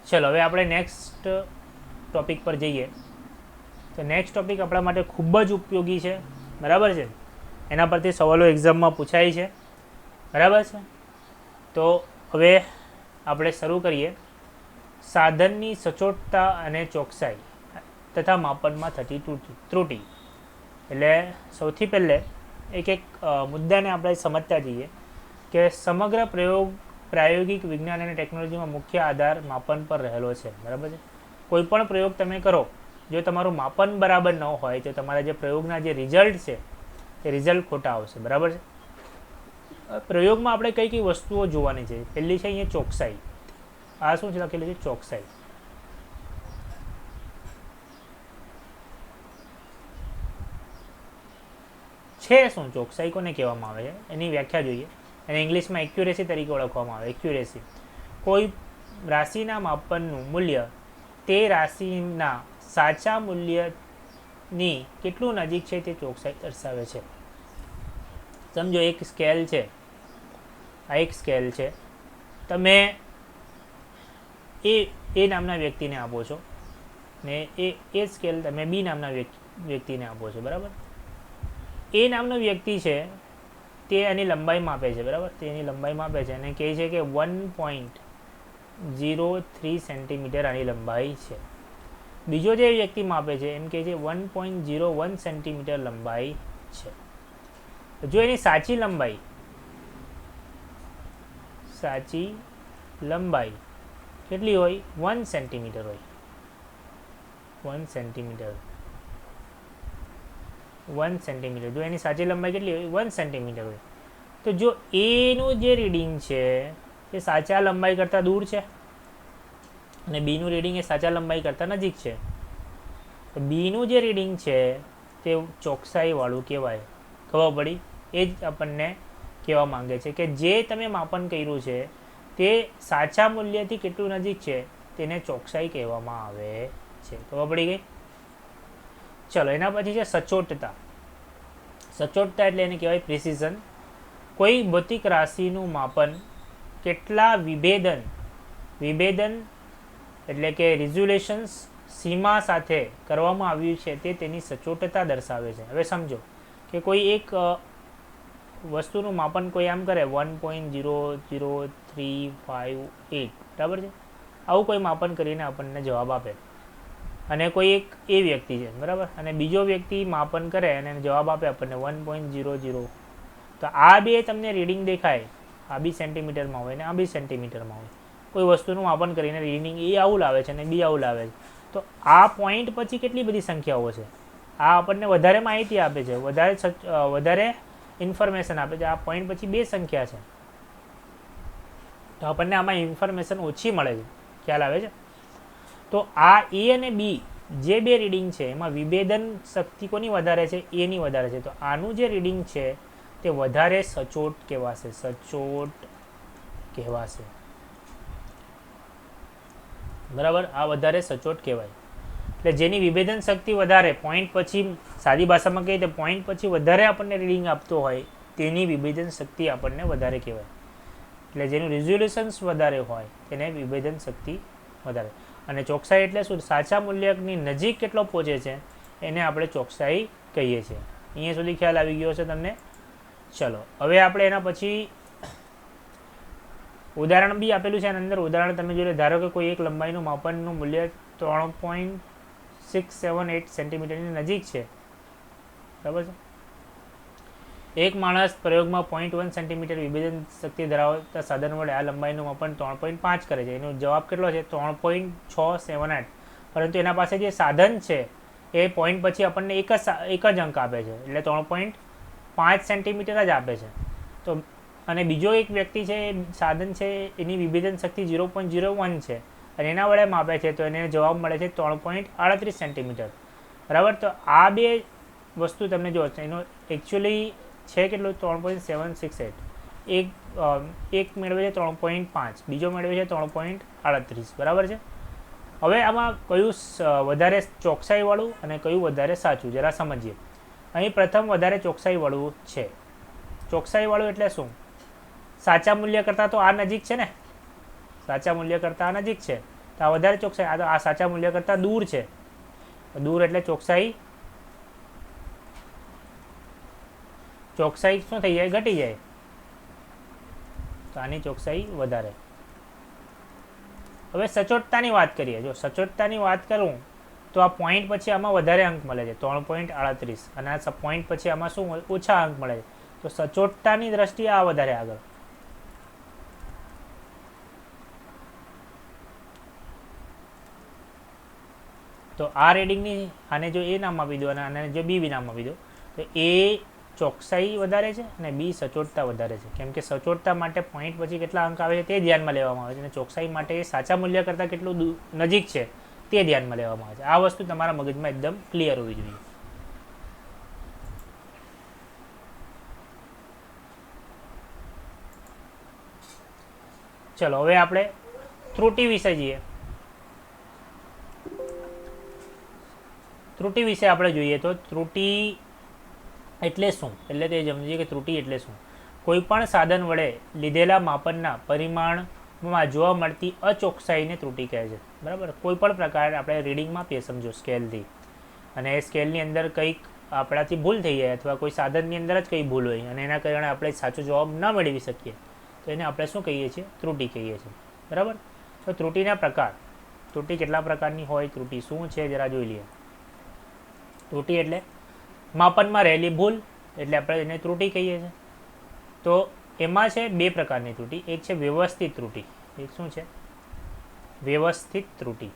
ચલો, હવે આપણે નેક્સ્ટ ટોપિક પર જઈએ. તો નેક્સ્ટ ટોપિક આપણા માટે ખૂબ જ ઉપયોગી છે. બરાબર છે? એના પરથી સવાલો એક્ઝામમાં પૂછાય છે. બરાબર છે? તો હવે આપણે શરૂ કરીએ. સાધનની સચોટતા અને ચોકસાઈ તથા માપનમાં થતી ત્રુટિ. એટલે સૌથી પહેલે એક મુદ્દાને આપણે સમજતા જઈએ કે સમગ્ર પ્રાયોગિક વિજ્ઞાન અને ટેકનોલોજીમાં મુખ્ય આધાર માપન પર રહેલો છે. બરાબર છે? કોઈ પણ પ્રયોગ તમે કરો, જો તમારું માપન બરાબર ન હોય તો તમારા જે પ્રયોગના જે રિઝલ્ટ છે એ રિઝલ્ટ ખોટા આવશે. બરાબર છે? પ્રયોગમાં આપણે કઈ કઈ વસ્તુઓ જોવાની છે? પહેલી છે અહીંયા ચોકસાઈ. આ શું છે લખેલું છે? ચોકસાઈ. છે શું? ચોકસાઈ કોને કહેવામાં આવે છે એની વ્યાખ્યા જોઈએ. એને ઇંગ્લિશમાં એક્યુરેસી તરીકે ઓળખવામાં આવે. એક્યુરેસી કોઈ રાશિના માપનનું મૂલ્ય તે રાશિના સાચા મૂલ્યની કેટલું નજીક છે તે ચોકસાઈ દર્શાવે છે. સમજો એક સ્કેલ છે, આ એક સ્કેલ છે, તમે એ નામના વ્યક્તિને આપો છો, ને એ સ્કેલ તમે બી નામના વ્યક્તિને આપો છો, બરાબર. એ નામનો વ્યક્તિ છે તે એની લંબાઈ માપે છે, બરાબર. તે એની લંબાઈ માપે છે અને કહે છે કે 1.03 સેન્ટીમીટર આની લંબાઈ છે. બીજો જે વ્યક્તિ માપે છે એમ કહે છે 1.01 સેન્ટીમીટર લંબાઈ છે. જો એની સાચી લંબાઈ કેટલી હોય? 1 સેન્ટીમીટર હોય. 1 સેન્ટીમીટર. જો એની સાચી લંબાઈ કેટલી હોય? 1 સેન્ટીમીટર હોય. તો જો એનું જે રીડિંગ છે એ સાચા લંબાઈ કરતાં દૂર છે અને બીનું રીડિંગ એ સાચા લંબાઈ કરતાં નજીક છે, તો બીનું જે રીડિંગ છે તે ચોકસાઈવાળું કહેવાય. ખબર પડી? એ જ આપણને કહેવા માંગે છે કે જે તમે માપન કર્યું છે તે સાચા મૂલ્યથી કેટલું નજીક છે તેને ચોકસાઈ કહેવામાં આવે છે. ખબર પડી ગઈ? ચલો, એના પછી છે સચોટતા. સચોટતા એટલે એને કહેવાય પ્રિસિઝન. કોઈ ભૌતિક રાશિનું માપન કેટલા વિભેદન એટલે કે રિઝોલ્યુશન્સ સીમા સાથે કરવામાં આવ્યું છે તે તેની સચોટતા દર્શાવે છે. હવે સમજો કે કોઈ એક વસ્તુનું માપન કોઈ આમ કરે 1.00358, બરાબર છે. આવું કોઈ માપન કરીને આપણને જવાબ આપે અને કોઈ એક એ વ્યક્તિ છે, બરાબર, અને બીજો વ્યક્તિ માપન કરે અને જવાબ આપે આપણને 1.00. તો આ બે તમને રીડિંગ દેખાય, આ બી સેન્ટીમીટરમાં હોય ને આ બી સેન્ટીમીટરમાં હોય. કોઈ વસ્તુનું માપન કરીને રીડિંગ એ આવું લાવે છે અને બી આવું લાવે છે. તો આ પોઈન્ટ પછી કેટલી બધી સંખ્યાઓ છે. આ આપણને વધારે માહિતી આપે છે, વધારે ઇન્ફોર્મેશન આપે છે. આ પોઈન્ટ પછી 2 સંખ્યા છે તો આપણને આમાં ઇન્ફોર્મેશન ઓછી મળે છે. ખ્યાલ આવે છે? તો આ એ અને બી જે બે રીડિંગ છે એમાં વિભેદન શક્તિ કોની વધારે છે? એની વધારે છે. તો આનું જે રીડિંગ છે તે વધારે સચોટ કહેવાશે. બરાબર, આ વધારે સચોટ કહેવાય. એટલે જેની વિભેદન શક્તિ વધારે, પોઈન્ટ પછી, સાદી ભાષામાં કહીએ તો પોઈન્ટ પછી વધારે આપણને રીડિંગ આપતો હોય તેની વિભેદન શક્તિ આપણને વધારે કહેવાય. એટલે જેનું રિઝોલ્યુશન્સ વધારે હોય તેને વિભેદન શક્તિ વધારે. અને ચોકસાઈ એટલે શું? સાચા મૂલ્યની નજીક કેટલો પહોંચે છે એને આપણે ચોકસાઈ કહીએ છીએ. અહીંયા સુધી ખ્યાલ આવી ગયો છે તમને? ચલો, હવે આપણે એના પછી ઉદાહરણ બી આપેલું છે. એના અંદર ઉદાહરણ તમે જોઈ લો. ધારો કે કોઈ એક લંબાઈનું માપનનું મૂલ્ય 3.678 સેન્ટીમીટરની નજીક છે, બરાબર છે. એક માણસ પ્રયોગમાં 0.1 સેન્ટીમીટર વિભેદન શક્તિ ધરાવતા સાધન વડે આ લંબાઈનું માપન 3.5 કરે છે. એનો જવાબ કેટલો છે? 3.678. પરંતુ એના પાસે જે સાધન છે એ પોઈન્ટ પછી આપણને એક જ અંક આપે છે, એટલે 3.5 સેન્ટીમીટર જ આપે છે. તો અને બીજો એક વ્યક્તિ છે, સાધન છે, એની વિભેદન શક્તિ 0.01 છે અને એના વડે માપે છે, તો એને જવાબ મળે છે 3.38 સેન્ટીમીટર. બરાબર. તો આ બે વસ્તુ તમને જો એનો એકચ્યુઅલી છે કેટલું? 3.768. એક મેળવે છે 3.5, બીજો મેળવે છે 3.38. બરાબર છે. હવે આમાં કયું વધારે ચોકસાઈવાળું અને કયું વધારે સાચું જરા સમજીએ. અહીં પ્રથમ વધારે ચોકસાઈવાળું છે. ચોકસાઈવાળું એટલે શું? સાચા મૂલ્ય કરતાં તો આ નજીક છે ને, સાચા મૂલ્ય કરતાં આ નજીક છે તો આ વધારે ચોકસાઈ. આ સાચા મૂલ્ય કરતાં દૂર છે. દૂર એટલે ચોકસાઈ શું થઈ જાય? ઘટી જાય. તો આની ચોકસાઈ વધારે. હવે સચોટતાની વાત કરીએ. જો સચોટતાની વાત કરું તો આ પોઈન્ટ પછી આમાં વધારે અંક મળે છે 3.38 અને આ પોઈન્ટ પછી આમાં શું ઓછા અંક મળે છે. તો સચોટતાની દ્રષ્ટિએ આ વધારે આગળ. તો આ રીડિંગની આને જો એ નામ આપી દો અને આને જો બી નામ આપી દો તો એ ચોકસાઈ વધારે છે અને બી સચોટતા વધારે છે. કેમ કે સચોટતા માટે પોઈન્ટ પછી કેટલા અંક આવે છે તે ધ્યાનમાં લેવામાં આવે છે અને ચોકસાઈ માટે એ સાચા મૂલ્ય કરતાં કેટલું નજીક છે તે ધ્યાનમાં લેવામાં આવે છે. આ વસ્તુ તમારા મગજમાં એકદમ ક્લિયર હોવી જોઈએ. ચલો, હવે આપણે ત્રુટિ વિશે જઈએ. ત્રુટિ વિશે આપણે જોઈએ તો ત્રુટિ એટલે શું? એટલે તે સમજીએ કે ત્રુટિ એટલે શું. કોઈપણ સાધન વડે લીધેલા માપનના પરિમાણમાં જોવા મળતી અચોકસાઈને ત્રુટિ કહે છે. બરાબર. કોઈ પણ પ્રકાર આપણે રીડિંગ માપીએ સમજો સ્કેલથી, અને એ સ્કેલની અંદર કંઈક આપણાથી ભૂલ થઈ જાય અથવા કોઈ સાધનની અંદર જ કંઈ ભૂલ હોય અને એના કારણે આપણે સાચો જવાબ ન મેળવી શકીએ તો એને આપણે શું કહીએ છીએ? ત્રુટિ કહીએ છીએ. બરાબર. તો ત્રુટિના પ્રકાર, ત્રુટિ કેટલા પ્રકારની હોય, ત્રુટિ શું છે જરા જોઈ લઈએ. ત્રુટિ એટલે માપનમાં રહેલી ભૂલ, એટલે આપણે એને ત્રુટિ કહીએ છીએ. તો એમાં છે બે પ્રકારની ત્રુટિ. એક છે વ્યવસ્થિત ત્રુટિ. એક શું છે? વ્યવસ્થિત ત્રુટિ.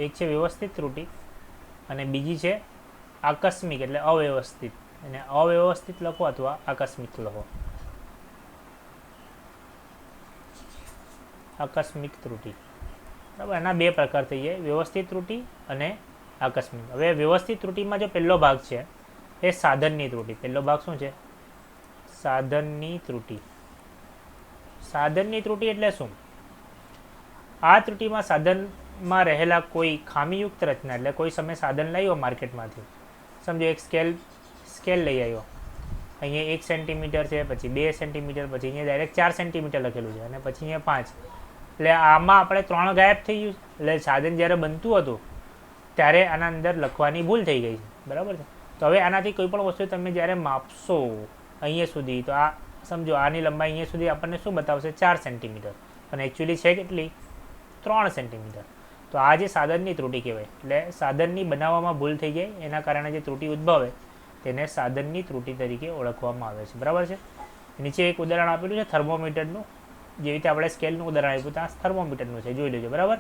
એક છે વ્યવસ્થિત ત્રુટિ અને બીજી છે આકસ્મિક એટલે અવ્યવસ્થિત. અને અવ્યવસ્થિત લખો અથવા આકસ્મિક લખો. આકસ્મિક ત્રુટિ. બરાબર. એના બે પ્રકાર થઈ જાય, વ્યવસ્થિત ત્રુટિ અને આકસ્મિક. હવે વ્યવસ્થિત ત્રુટિમાં જો પહેલો ભાગ છે એ સાધનની ત્રુટિ. પહેલો ભાગ શું છે? સાધનની ત્રુટિ. સાધનની ત્રુટિ એટલે શું? આ ત્રુટિમાં સાધનમાં રહેલા કોઈ ખામીયુક્ત રચના, એટલે કોઈ સમય સાધન લાવ્યો માર્કેટમાંથી, સમજો એક સ્કેલ લઈ આવ્યો, અહીંયા 1 સેન્ટીમીટર છે, પછી 2 સેન્ટીમીટર, પછી અહીંયા ડાયરેક્ટ 4 સેન્ટીમીટર લખેલું છે અને પછી અહીંયા 5, એટલે આમાં આપણે 3 ગાયબ થઈ ગયું. એટલે સાધન જ્યારે બનતું હતું ત્યારે આના અંદર લખવાની ભૂલ થઈ ગઈ છે. બરાબર છે. તો હવે આનાથી કોઈ પણ વસ્તુ તમે જ્યારે માપશો અહીંયા સુધી, તો આ સમજો આની લંબાઈ અહીંયા સુધી આપણને શું બતાવશે? 4 સેન્ટીમીટર, પણ એકચ્યુઅલી છે કેટલી? 3 સેન્ટીમીટર. તો આ જે સાધનની ત્રુટિ કહેવાય. એટલે સાધનની બનાવવામાં ભૂલ થઈ જાય એના કારણે જે ત્રુટિ ઉદ્ભવે તેને સાધનની ત્રુટિ તરીકે ઓળખવામાં આવે છે. બરાબર છે. નીચે એક ઉદાહરણ આપેલું છે થર્મોમીટરનું. જેવી રીતે આપણે સ્કેલનું ઉદાહરણ આપ્યું ત્યાં થર્મોમીટરનું છે, જોઈ લેજો. બરાબર.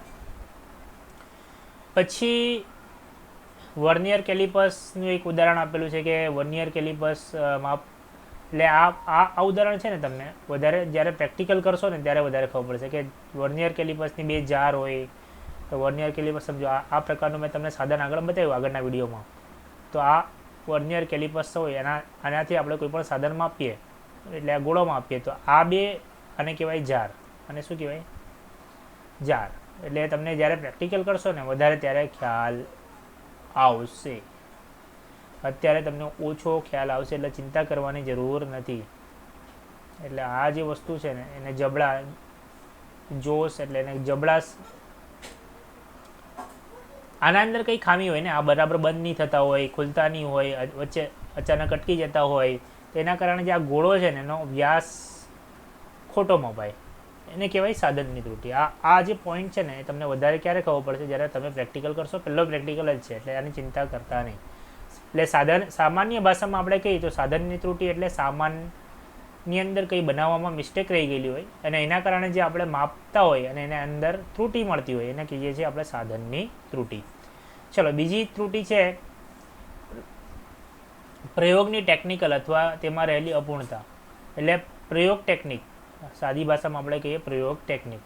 પછી વર્નિયર કેલિપર્સનું એક ઉદાહરણ આપેલું છે કે વર્નિયર કેલિપર્સ માપ, એટલે આ ઉદાહરણ છે ને તમને વધારે જ્યારે પ્રેક્ટિકલ કરશો ને ત્યારે વધારે ખબર પડશે કે વર્નિયર કેલિપર્સની બે જાર હોય. તો વર્નિયર કેલિપર્સ સમજો આ પ્રકારનું મેં તમને સાધન આગળ બતાવ્યું આગળના વિડીયોમાં. તો આ વર્નિયર કેલિપર્સ હોય આનાથી આપણે કોઈ પણ સાધન માપીએ, એટલે આ ગોળો માપીએ, તો આ બે આને કહેવાય જાર. અને શું કહેવાય? જાર. એટલે તમને જ્યારે પ્રેક્ટિકલ કરશો ને વધારે ત્યારે ખ્યાલ આવશે. અત્યારે તમને ઓછો ખ્યાલ આવશે એટલે ચિંતા કરવાની જરૂર નથી. એટલે આ જે વસ્તુ છે ને એને જબડા જોશ, એટલે એને જબડાશ. આના અંદર કંઈ ખામી હોય ને, આ બરાબર બંધ નહીં થતા હોય, ખુલતા નહીં હોય, વચ્ચે અચાનક અટકી જતા હોય, તો એના કારણે જે આ ગોળો છે ને એનો વ્યાસ ખોટો મપાય, એને કહેવાય સાધનની ત્રુટિ. આ જે પોઈન્ટ છે ને એ તમને વધારે ક્યારે ખબર પડશે? જ્યારે તમે પ્રેક્ટિકલ કરશો. પહેલો પ્રેક્ટિકલ જ છે એટલે આની ચિંતા કરતા નહીં. એટલે સામાન્ય ભાષામાં આપણે કહીએ તો સાધનની ત્રુટિ એટલે સામાનની અંદર કંઈ બનાવવામાં મિસ્ટેક રહી ગયેલી હોય અને એના કારણે જે આપણે માપતા હોય અને એના અંદર ત્રુટિ મળતી હોય એને કહીએ છીએ આપણે સાધનની ત્રુટિ. ચલો, બીજી ત્રુટિ છે પ્રયોગની ટેકનિકલ અથવા તેમાં રહેલી અપૂર્ણતા. એટલે પ્રયોગ ટેકનિક, સાદી ભાષામાં આપણે કહીએ પ્રયોગ ટેકનિક.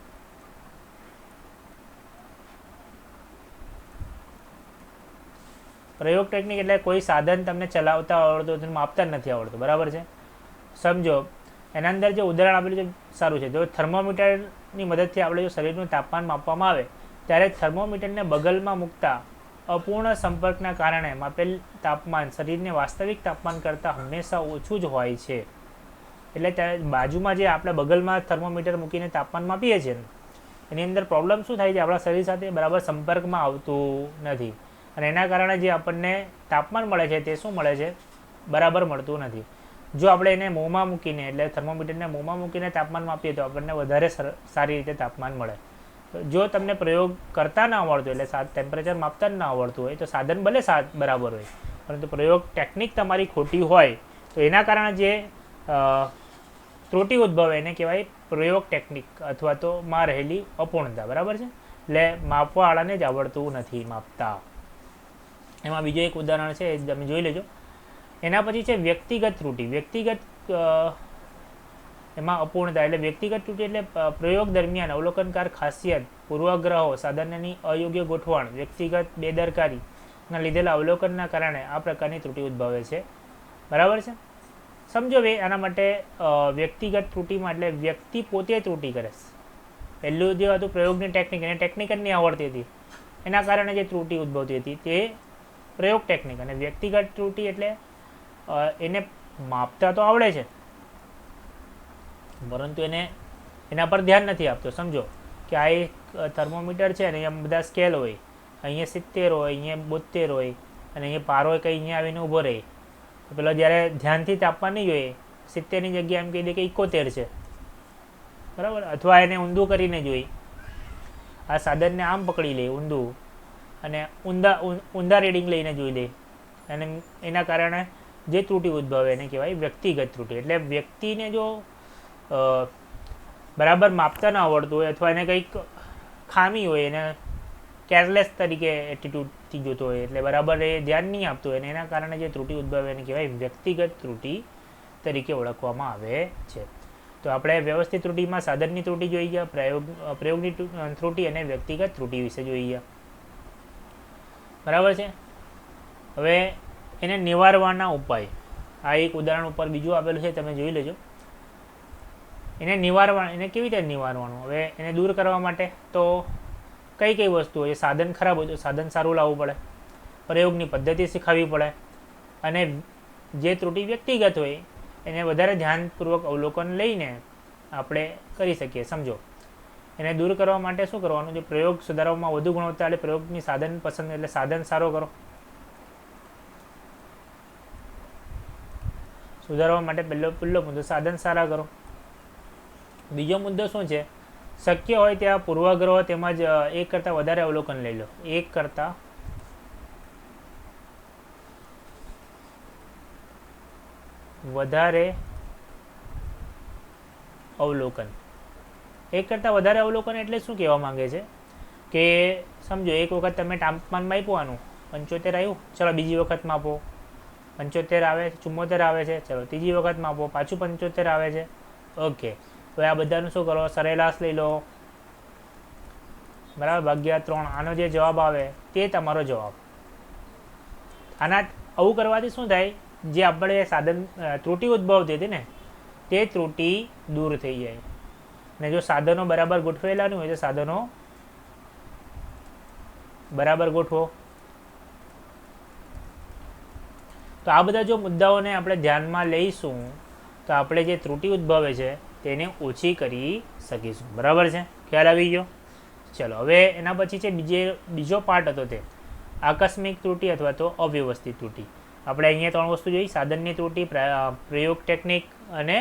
પ્રયોગ ટેકનિક એટલે કોઈ સાધન તમને ચલાવતા આવડતું માપતા નથી આવડતું. બરાબર છે. સમજો એના અંદર જે ઉદાહરણ આપેલું છે સારું છે. જો થર્મોમીટરની મદદથી આપણે જો શરીરનું તાપમાન માપવામાં આવે ત્યારે થર્મોમીટરને બગલમાં મૂકતા અપૂર્ણ સંપર્કના કારણે માપેલ તાપમાન શરીરને વાસ્તવિક તાપમાન કરતાં હંમેશા ઓછું જ હોય છે. એટલે ત્યારે બાજુમાં જે આપણે બગલમાં થર્મોમીટર મૂકીને તાપમાન માપીએ છીએ એની અંદર પ્રોબ્લેમ શું થાય છે? આપણા શરીર સાથે બરાબર સંપર્કમાં આવતું નથી અને એના કારણે જે આપણને તાપમાન મળે છે તે શું મળે છે? બરાબર મળતું નથી. જો આપણે એને મોંમાં મૂકીને એટલે થર્મોમીટરને મોંમાં મૂકીને તાપમાન માપીએ તો આપણને વધારે સારી રીતે તાપમાન મળે. તો જો તમને પ્રયોગ કરતા ના આવડતું એટલે ટેમ્પરેચર માપતા જ ના આવડતું હોય તો સાધન ભલે બરાબર હોય, પરંતુ પ્રયોગ ટેકનિક તમારી ખોટી હોય તો એના કારણે જે ત્રુટિ ઉદ્ભવે એને કહેવાય પ્રયોગ ટેકનિક અથવા તો માં રહેલી અપૂર્ણતા. બરાબર છે. એટલે માપવાવાળાને જ આવડતું નથી માપતા. એમાં બીજું એક ઉદાહરણ છે એ તમે જોઈ લેજો. એના પછી છે વ્યક્તિગત ત્રુટિ. વ્યક્તિગત એમાં અપૂર્ણતા એટલે વ્યક્તિગત ત્રુટિ એટલે પ્રયોગ દરમિયાન અવલોકનકાર ખાસિયત, પૂર્વગ્રહો, સાધનની અયોગ્ય ગોઠવણ, વ્યક્તિગત બેદરકારીના લીધેલા અવલોકનના કારણે આ પ્રકારની ત્રુટિ ઉદ્ભવે છે. બરાબર છે. સમજો ભાઈ આના માટે વ્યક્તિગત ત્રુટિમાં એટલે વ્યક્તિ પોતે ત્રુટિ કરે છે. પહેલું જે હતું પ્રયોગની ટેકનિક, એને ટેકનિક જ નહીં આવડતી હતી એના કારણે જે ત્રુટિ ઉદ્ભવતી હતી તે પ્રયોગ ટેકનિક. અને વ્યક્તિગત ત્રુટિ એટલે એને માપતા તો આવડે છે, પરંતુ એના પર ધ્યાન નથી આપતો. સમજો કે આ એક થર્મોમીટર છે અને અહીંયા બધા સ્કેલ હોય, અહીંયા 70 હોય, અહીંયા 72 હોય અને અહીંયા પારો કંઈ અહીંયા આવીને ઊભો રહે. તો પેલો જ્યારે ધ્યાનથી તાપવા નહીં જોઈએ, 70ની જગ્યાએ એમ કહી દે કે 71 છે, બરાબર. અથવા એને ઊંધું કરીને જોઈ, આ સાધનને આમ પકડી લે ઊંધું અને ઊંધા રીડિંગ લઈને જોઈ લે, અને એના કારણે જે ત્રુટિ ઉદ્ભવે એને કહેવાય વ્યક્તિગત ત્રુટિ. એટલે વ્યક્તિને જો બરાબર માપતા ન આવડતું હોય અથવા એને કંઈક ખામી હોય, એને કેરલેસ તરીકે એટીટ્યૂડથી જોતો હોય, એટલે બરાબર એ ધ્યાન નહીં આપતું હોય, અને એના કારણે જે ત્રુટિ ઉદ્ભવે એને કહેવાય વ્યક્તિગત ત્રુટિ તરીકે ઓળખવામાં આવે છે. તો આપણે વ્યવસ્થિત ત્રુટિમાં સાધનની ત્રુટિ જોઈ ગયા, પ્રયોગની ત્રુટિ અને વ્યક્તિગત ત્રુટિ વિશે જોઈ ગયા, બરાબર છે. હવે એને નિવારવાના ઉપાય, આ એક ઉદાહરણ ઉપર બીજું આપેલું છે, તમે જોઈ લેજો. એને કેવી રીતે નિવારવાનું? હવે એને દૂર કરવા માટે તો કઈ કઈ વસ્તુ હોય? સાધન ખરાબ હોય તો સાધન સારું લાવવું પડે, પ્રયોગની પદ્ધતિ શીખવવી પડે, અને જે ત્રુટિ વ્યક્તિગત હોય એને વધારે ધ્યાનપૂર્વક અવલોકન લઈને આપણે કરી શકીએ. સમજો એને દૂર કરવા માટે શું કરવાનું? જે પ્રયોગ સુધારવામાં વધુ ગુણવત્તા એટલે પ્રયોગની સાધન પસંદ, એટલે સાધન સારો કરો. સુધારવા માટે પહેલો મુદ્દો સાધન સારા કરો. બીજો મુદ્દો શું છે? શક્ય હોય ત્યાં પૂર્વગ્રહ તેમજ એક કરતાં વધારે અવલોકન લઈ લો. એક કરતાં વધારે અવલોકન. એક કરતાં વધારે અવલોકન એટલે શું કહેવા માંગે છે કે સમજો એક વખત તમે તાપમાન માપ્યું, 75 આવ્યું, ચલો બીજી વખત માપો, 75 આવે, 74 આવે છે, ચલો ત્રીજી વખત માપો, પાછું 75 આવે છે. ઓકે, હવે આ બધાનું શું કરો? સરેરાશ લઈ લો, બરાબર, ભાગ્યા 3. આનો જે જવાબ આવે તે તમારો જવાબ. આવું કરવાથી શું થાય? જે આપણે સાધન ત્રુટિ ઉદ્ભવતી હતી ને તે ત્રુટિ દૂર થઈ જાય. ને જો સાધનો બરાબર ગોઠવેલા નહીં હોય તો સાધનો બરાબર ગોઠવો. તો આ બધા જો મુદ્દાઓને આપણે ધ્યાનમાં લઈશું તો આપણે જે ત્રુટિ ઉદ્ભવે છે તેને ઓછી કરી શકીશું. બરાબર છે? ખ્યાલ આવી ગયો? ચલો, હવે એના પછી છે બીજો પાર્ટ હતો તે આકસ્મિક ત્રુટિ અથવા તો અવ્યવસ્થિત ત્રુટિ. આપણે અહીંયા 3 વસ્તુ જોઈ: સાધનની ત્રુટિ, પ્રયોગ ટેકનિક અને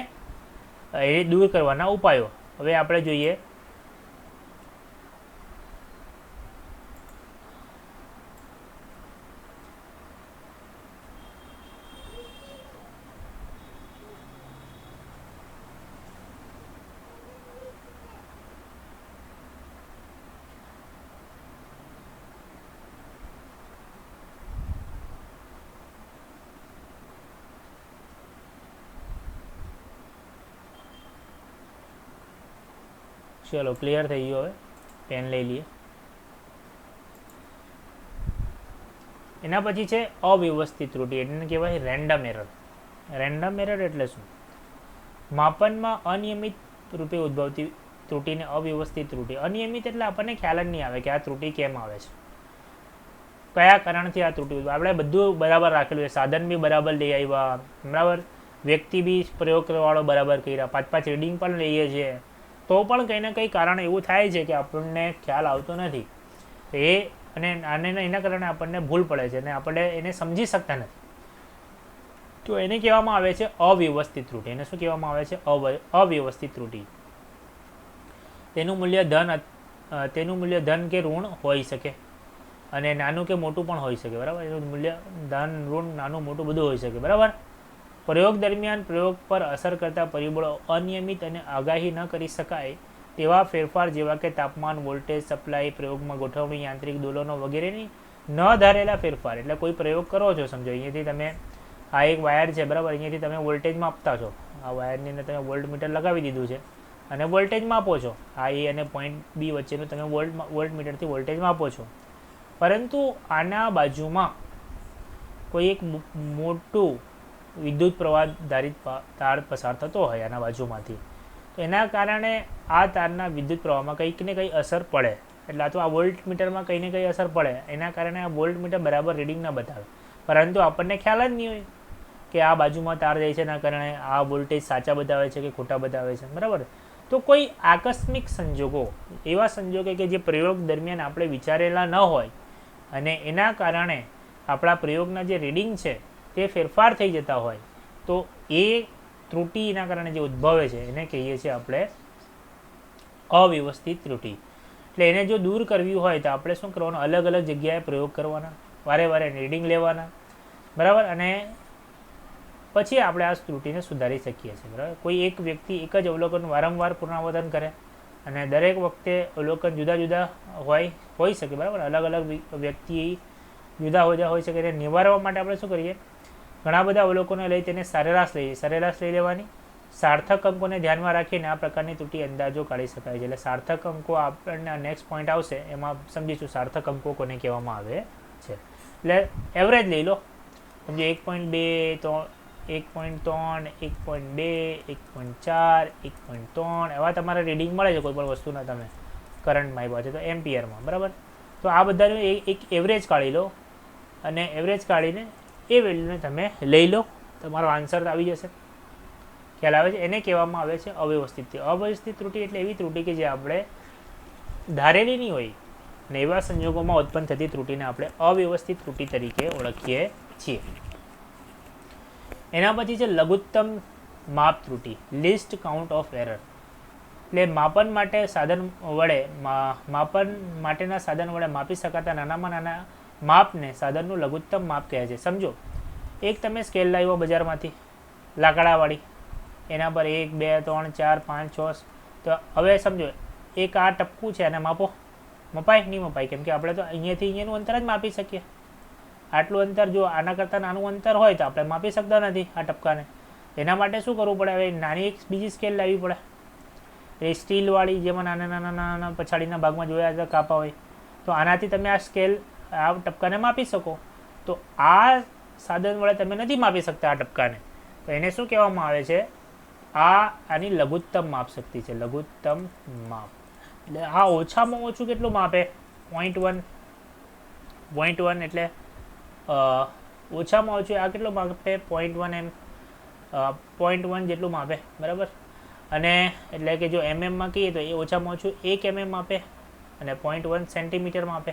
એ દૂર કરવાના ઉપાયો. હવે આપણે જોઈએ ચલો ક્લિયર થઈ ગયો. હવે પેન લઈ લઈએ. એના પછી છે અવ્યવસ્થિત ત્રુટિ, એને કહેવાય રેન્ડમ એરર. રેન્ડમ એરર એટલે શું? માપનમાં અનિયમિત રૂપે ઉદ્ભવતી ત્રુટિને અવ્યવસ્થિત ત્રુટિ. અનિયમિત એટલે આપણને ખ્યાલ જ નહીં આવે કે આ ત્રુટિ કેમ આવે છે, કયા કારણથી આ ત્રુટિ ઉદ્ભવે. આપણે બધું બરાબર રાખેલું છે, સાધન બી બરાબર લઈ આવ્યા, બરાબર, વ્યક્તિ બી પ્રયોગ કરવાવાળો બરાબર કર્યા, 5 રીડિંગ પણ લઈએ છીએ, તો પણ કંઈ ને કંઈ કારણ એવું થાય છે કે આપણને ખ્યાલ આવતો નથી. અને એના કારણે આપણને ભૂલ પડે છે અને આપણે એને સમજી શકતા નથી. તો એને કહેવામાં આવે છે અવ્યવસ્થિત ત્રુટિ. એને શું કહેવામાં આવે છે? અવ્યવસ્થિત ત્રુટિ. તેનું મૂલ્ય ધન કે ઋણ હોઈ શકે, અને નાનું કે મોટું પણ હોઈ શકે, બરાબર. એનું મૂલ્ય ધન, ઋણ, નાનું મોટું બધું હોઈ શકે, બરાબર. પ્રયોગ દરમિયાન પ્રયોગ પર અસર કરતા પરિબળો અનિયમિત અને આગાહી ન કરી શકાય તેવા ફેરફાર જેવા કે તાપમાન, વોલ્ટેજ સપ્લાય, પ્રયોગમાં ગોઠવણી, યાંત્રિક દોલનો વગેરેની ન ધારેલા ફેરફાર. એટલે કોઈ પ્રયોગ કરો છો, સમજો અહીંયાથી તમે આ એક વાયર છે, બરાબર, અહીંયાથી તમે વોલ્ટેજ માપતા છો, આ વાયરની અંદર તમે વોલ્ટ મીટર લગાવી દીધું છે અને વોલ્ટેજ માપો છો. આ એ અને પોઈન્ટ બી વચ્ચેનું તમે વોલ્ટ મીટરથી વોલ્ટેજ માપો છો, પરંતુ આના બાજુમાં કોઈ એક મોટું વિદ્યુત પ્રવાહ ધારિત તાર પસાર થતો હોય આના બાજુમાંથી, તો એના કારણે આ તારના વિદ્યુત પ્રવાહમાં કંઈક ને કંઈ અસર પડે. એટલે અથવા આ વોલ્ટ મીટરમાં કંઈ ને કંઈ અસર પડે, એના કારણે આ વોલ્ટ મીટર બરાબર રીડિંગ ન બતાવે, પરંતુ આપણને ખ્યાલ જ નહીં હોય. કે આ બાજુમાં તાર જાય છે એના કારણે આ વોલ્ટેજ સાચા બતાવે છે કે ખોટા બતાવે છે, બરાબર. તો કોઈ આકસ્મિક સંજોગો, એવા સંજોગો કે જે પ્રયોગ દરમિયાન આપણે વિચારેલા ન હોય અને એના કારણે આપણા પ્રયોગના જે રીડિંગ છે તે ફેરફાર થઈ જતા હોય, તો એ ત્રુટિ એના કારણે જે ઉદ્ભવે છે એને કહીએ છીએ આપણે અવ્યવસ્થિત ત્રુટિ. એટલે એને જો દૂર કરવી હોય તો આપણે શું કરવાનું, અલગ અલગ જગ્યાએ પ્રયોગ કરવાના, વારે વારે રીડિંગ લેવાના, બરાબર. અને પછી આપણે આ ત્રુટિને સુધારી શકીએ છીએ, બરાબર. કોઈ એક વ્યક્તિ એક જ અવલોકન વારંવાર પુનરાવર્તન કરે અને દરેક વખતે અવલોકન જુદા જુદા હોઈ શકે, બરાબર. અલગ અલગ વ્યક્તિ જુદા હોઈ શકે. એને નિવારવા માટે આપણે શું કરીએ, ઘણા બધા અવલોકનો લઈ તેને સરેરાશ લઈ લેવાની. સાર્થક અંકોને ધ્યાનમાં રાખીને આ પ્રકારની ત્રુટિ અંદાજો કાઢી શકાય છે. એટલે સાર્થક અંકો આપણને નેક્સ્ટ પોઈન્ટ આવશે એમાં સમજીશું સાર્થક અંકો કોને કહેવામાં આવે છે. એટલે એવરેજ લઈ લો, સમજો 1.2, 1.3, 1.2, 1.4, 1.3 એવા તમારે રીડિંગ મળે છે કોઈ પણ વસ્તુના, તમે કરંટમાં આવ્યા છે તો એમ્પિયરમાં, બરાબર. તો આ બધાનું એક એવરેજ કાઢી લો અને એવરેજ કાઢીને એ વેલ્યુને તમે લઈ લો, તમારો આન્સર આવી જશે. ખ્યાલ આવે છે? એને કહેવામાં આવે છે અવ્યવસ્થિત. અવ્યવસ્થિત ત્રુટિ એટલે એવી ત્રુટિ કે જે આપણે ધારેલી નહીં હોય અને એવા સંજોગોમાં ઉત્પન્ન થતી ત્રુટિને આપણે અવ્યવસ્થિત ત્રુટિ તરીકે ઓળખીએ છીએ. એના પછી છે લઘુત્તમ માપ ત્રુટિ, લીસ્ટ કાઉન્ટ ઓફ એરર. એટલે માપન માટેના સાધન વડે માપી શકાતા નાનામાં નાના માપને સાધનનું લઘુત્તમ માપ કહે છે. સમજો, એક તમે સ્કેલ લાવ્યો બજારમાંથી લાકડાવાળી, એના પર 1, 2, 3, 4, 5, 6. તો હવે સમજો એક આ ટપકું છે અને માપો, મપાય નહીં મપાય, કેમ કે આપણે તો અહીંયાથી અહીંયાનું અંતર જ માપી શકીએ. આટલું અંતર જો આના કરતાં નાનું અંતર હોય તો આપણે માપી શકતા નથી આ ટપકાને. એના માટે શું કરવું પડે, હવે નાની એક બીજી સ્કેલ લાવવી પડે, એ સ્ટીલવાળી, જેમાં નાના નાના પછાડીના ભાગમાં જોયા હતા કાપા હોય. તો આનાથી તમે આ ટપકાને માપી શકો. તો આ સાધન વડે તમે નથી માપી શકતા આ ટપકાને, તો એને શું કહેવામાં આવે છે, આની લઘુત્તમ માપ શક્તિ છે, લઘુત્તમ માપ. એટલે આ ઓછામાં ઓછું કેટલું માપે, 0.1 એટલે ઓછામાં ઓછું આ કેટલું માપે, 0.1 જેટલું માપે, બરાબર. અને એટલે કે જો એમએમમાં કહીએ તો એ ઓછામાં ઓછું 1 mm માપે અને 0.1 સેન્ટીમીટર માપે.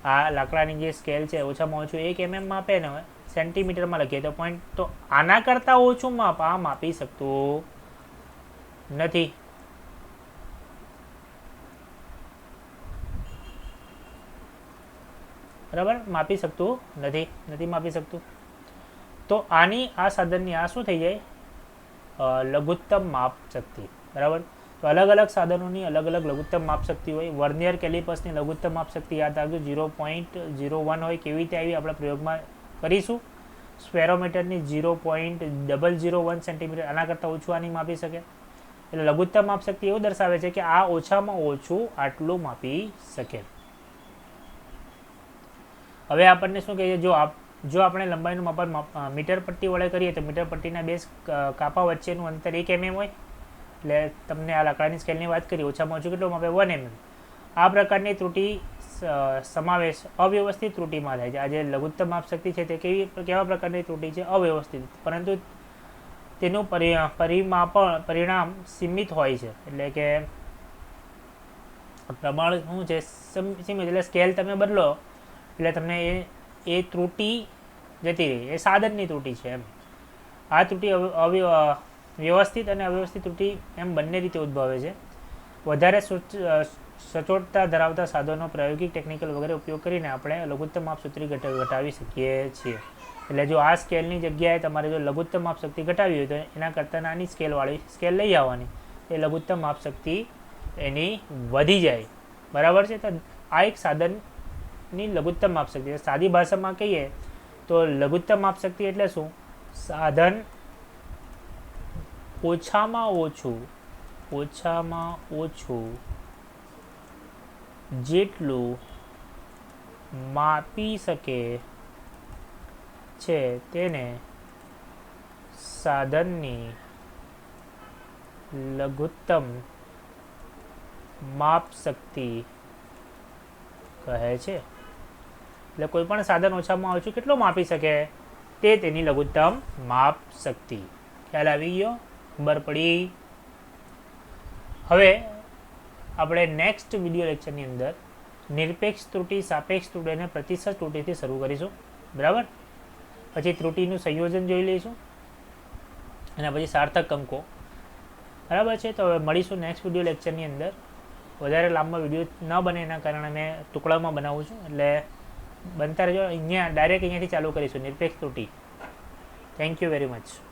આ લાકડાની જે સ્કેલ છે ઓછામાં ઓછું 1 mm માપે ને સેન્ટીમીટરમાં લખીએ તો તો આના કરતાં ઓછું માપ આ માપી શકતું નથી. બરાબર, માપી શકતું નથી માપી શકતું. તો આ સાધનની આ શું થઈ જાય, લઘુત્તમ માપ શક્તિ, બરાબર. તો અલગ અલગ સાધનોની અલગ અલગ લઘુત્તમ માપ શક્તિ હોય. વર્નિયર કેલિપર્સની લઘુત્તમ માપ શક્તિ યાદ રાખજો, 0.01 હોય. કેવી રીતે આવી આપણે પ્રયોગમાં કરીશું. સ્પેરોમીટરની 0.001 સેન્ટીમીટર, આના કરતાં ઓછું આની માપી શકે. એટલે લઘુત્તમ માપ શક્તિ એવું દર્શાવે છે કે આ ઓછામાં ઓછું આટલું માપી શકે. હવે આપણને શું કહીએ, જો આપણે લંબાઈનું માપન મીટર પટ્ટી વડે કરીએ તો મીટર પટ્ટીના બે કાપા વચ્ચેનું અંતર 1 mm હોય. એટલે તમને આ લાકડાની સ્કેલની વાત કરી, ઓછામાં ઓછું કેટલું માપે, 1 mm. આ પ્રકારની ત્રુટિ સમાવેશ અવ્યવસ્થિત ત્રુટિમાં થાય છે. આ જે લઘુત્તમ માપ શક્તિ છે તે કેવા પ્રકારની ત્રુટિ છે, અવ્યવસ્થિત, પરંતુ તેનું પરિણામ સીમિત હોય છે. એટલે કે પ્રમાણ શું છે, સીમિત. એટલે સ્કેલ તમે બદલો એટલે તમને એ ત્રુટિ જતી રહી, એ સાધનની ત્રુટિ છે એમ. આ ત્રુટિ વ્યવસ્થિત અને અવ્યવસ્થિત ત્રુટિ એમ બંને રીતે ઉદ્ભવે છે. વધારે સચોટતા ધરાવતા સાધનો, પ્રાયોગિક, ટેકનિકલ વગેરે ઉપયોગ કરીને આપણે લઘુત્તમ માપ શક્તિ ઘટાવી શકીએ છીએ. એટલે જો આ સ્કેલની જગ્યાએ તમારે જો લઘુત્તમ માપ શક્તિ ઘટાવી હોય તો એના કરતાં નાની સ્કેલવાળી સ્કેલ લઈ આવવાની, એ લઘુત્તમ માપ શક્તિ એની વધી જાય, બરાબર છે. તો આ એક સાધનની લઘુત્તમ માપ શક્તિ. સાદી ભાષામાં કહીએ તો લઘુત્તમ માપ શક્તિ એટલે શું, સાધન ઓછામાં ઓછું જેટલું માપી શકે છે તેને સાધનની લઘુત્તમ માપ શક્તિ કહે છે. એટલે કોઈ પણ સાધન ઓછામાં ઓછું કેટલું માપી શકે તે તેની લઘુત્તમ માપ શક્તિ. ખ્યાલ આવી ગયો? ખબર પડી? હવે આપણે નેક્સ્ટ વિડીયો લેક્ચરની અંદર નિરપેક્ષ ત્રુટિ, સાપેક્ષ ત્રુટિ અને પ્રતિશત ત્રુટિથી શરૂ કરીશું. બરાબર? પછી ત્રુટિનું સંયોજન જોઈ લઈશું અને પછી સાર્થક અંકો. બરાબર છે? તો હવે મળીશું નેક્સ્ટ વિડીયો લેક્ચરની અંદર. વધારે લાંબો વિડીયો ન બને એના કારણે મેં ટુકડામાં બનાવું છું, એટલે બનતા રહેજો. અહીંયા ડાયરેક્ટ અહીંયાથી ચાલુ કરીશું નિરપેક્ષ ત્રુટિ. Thank you very much.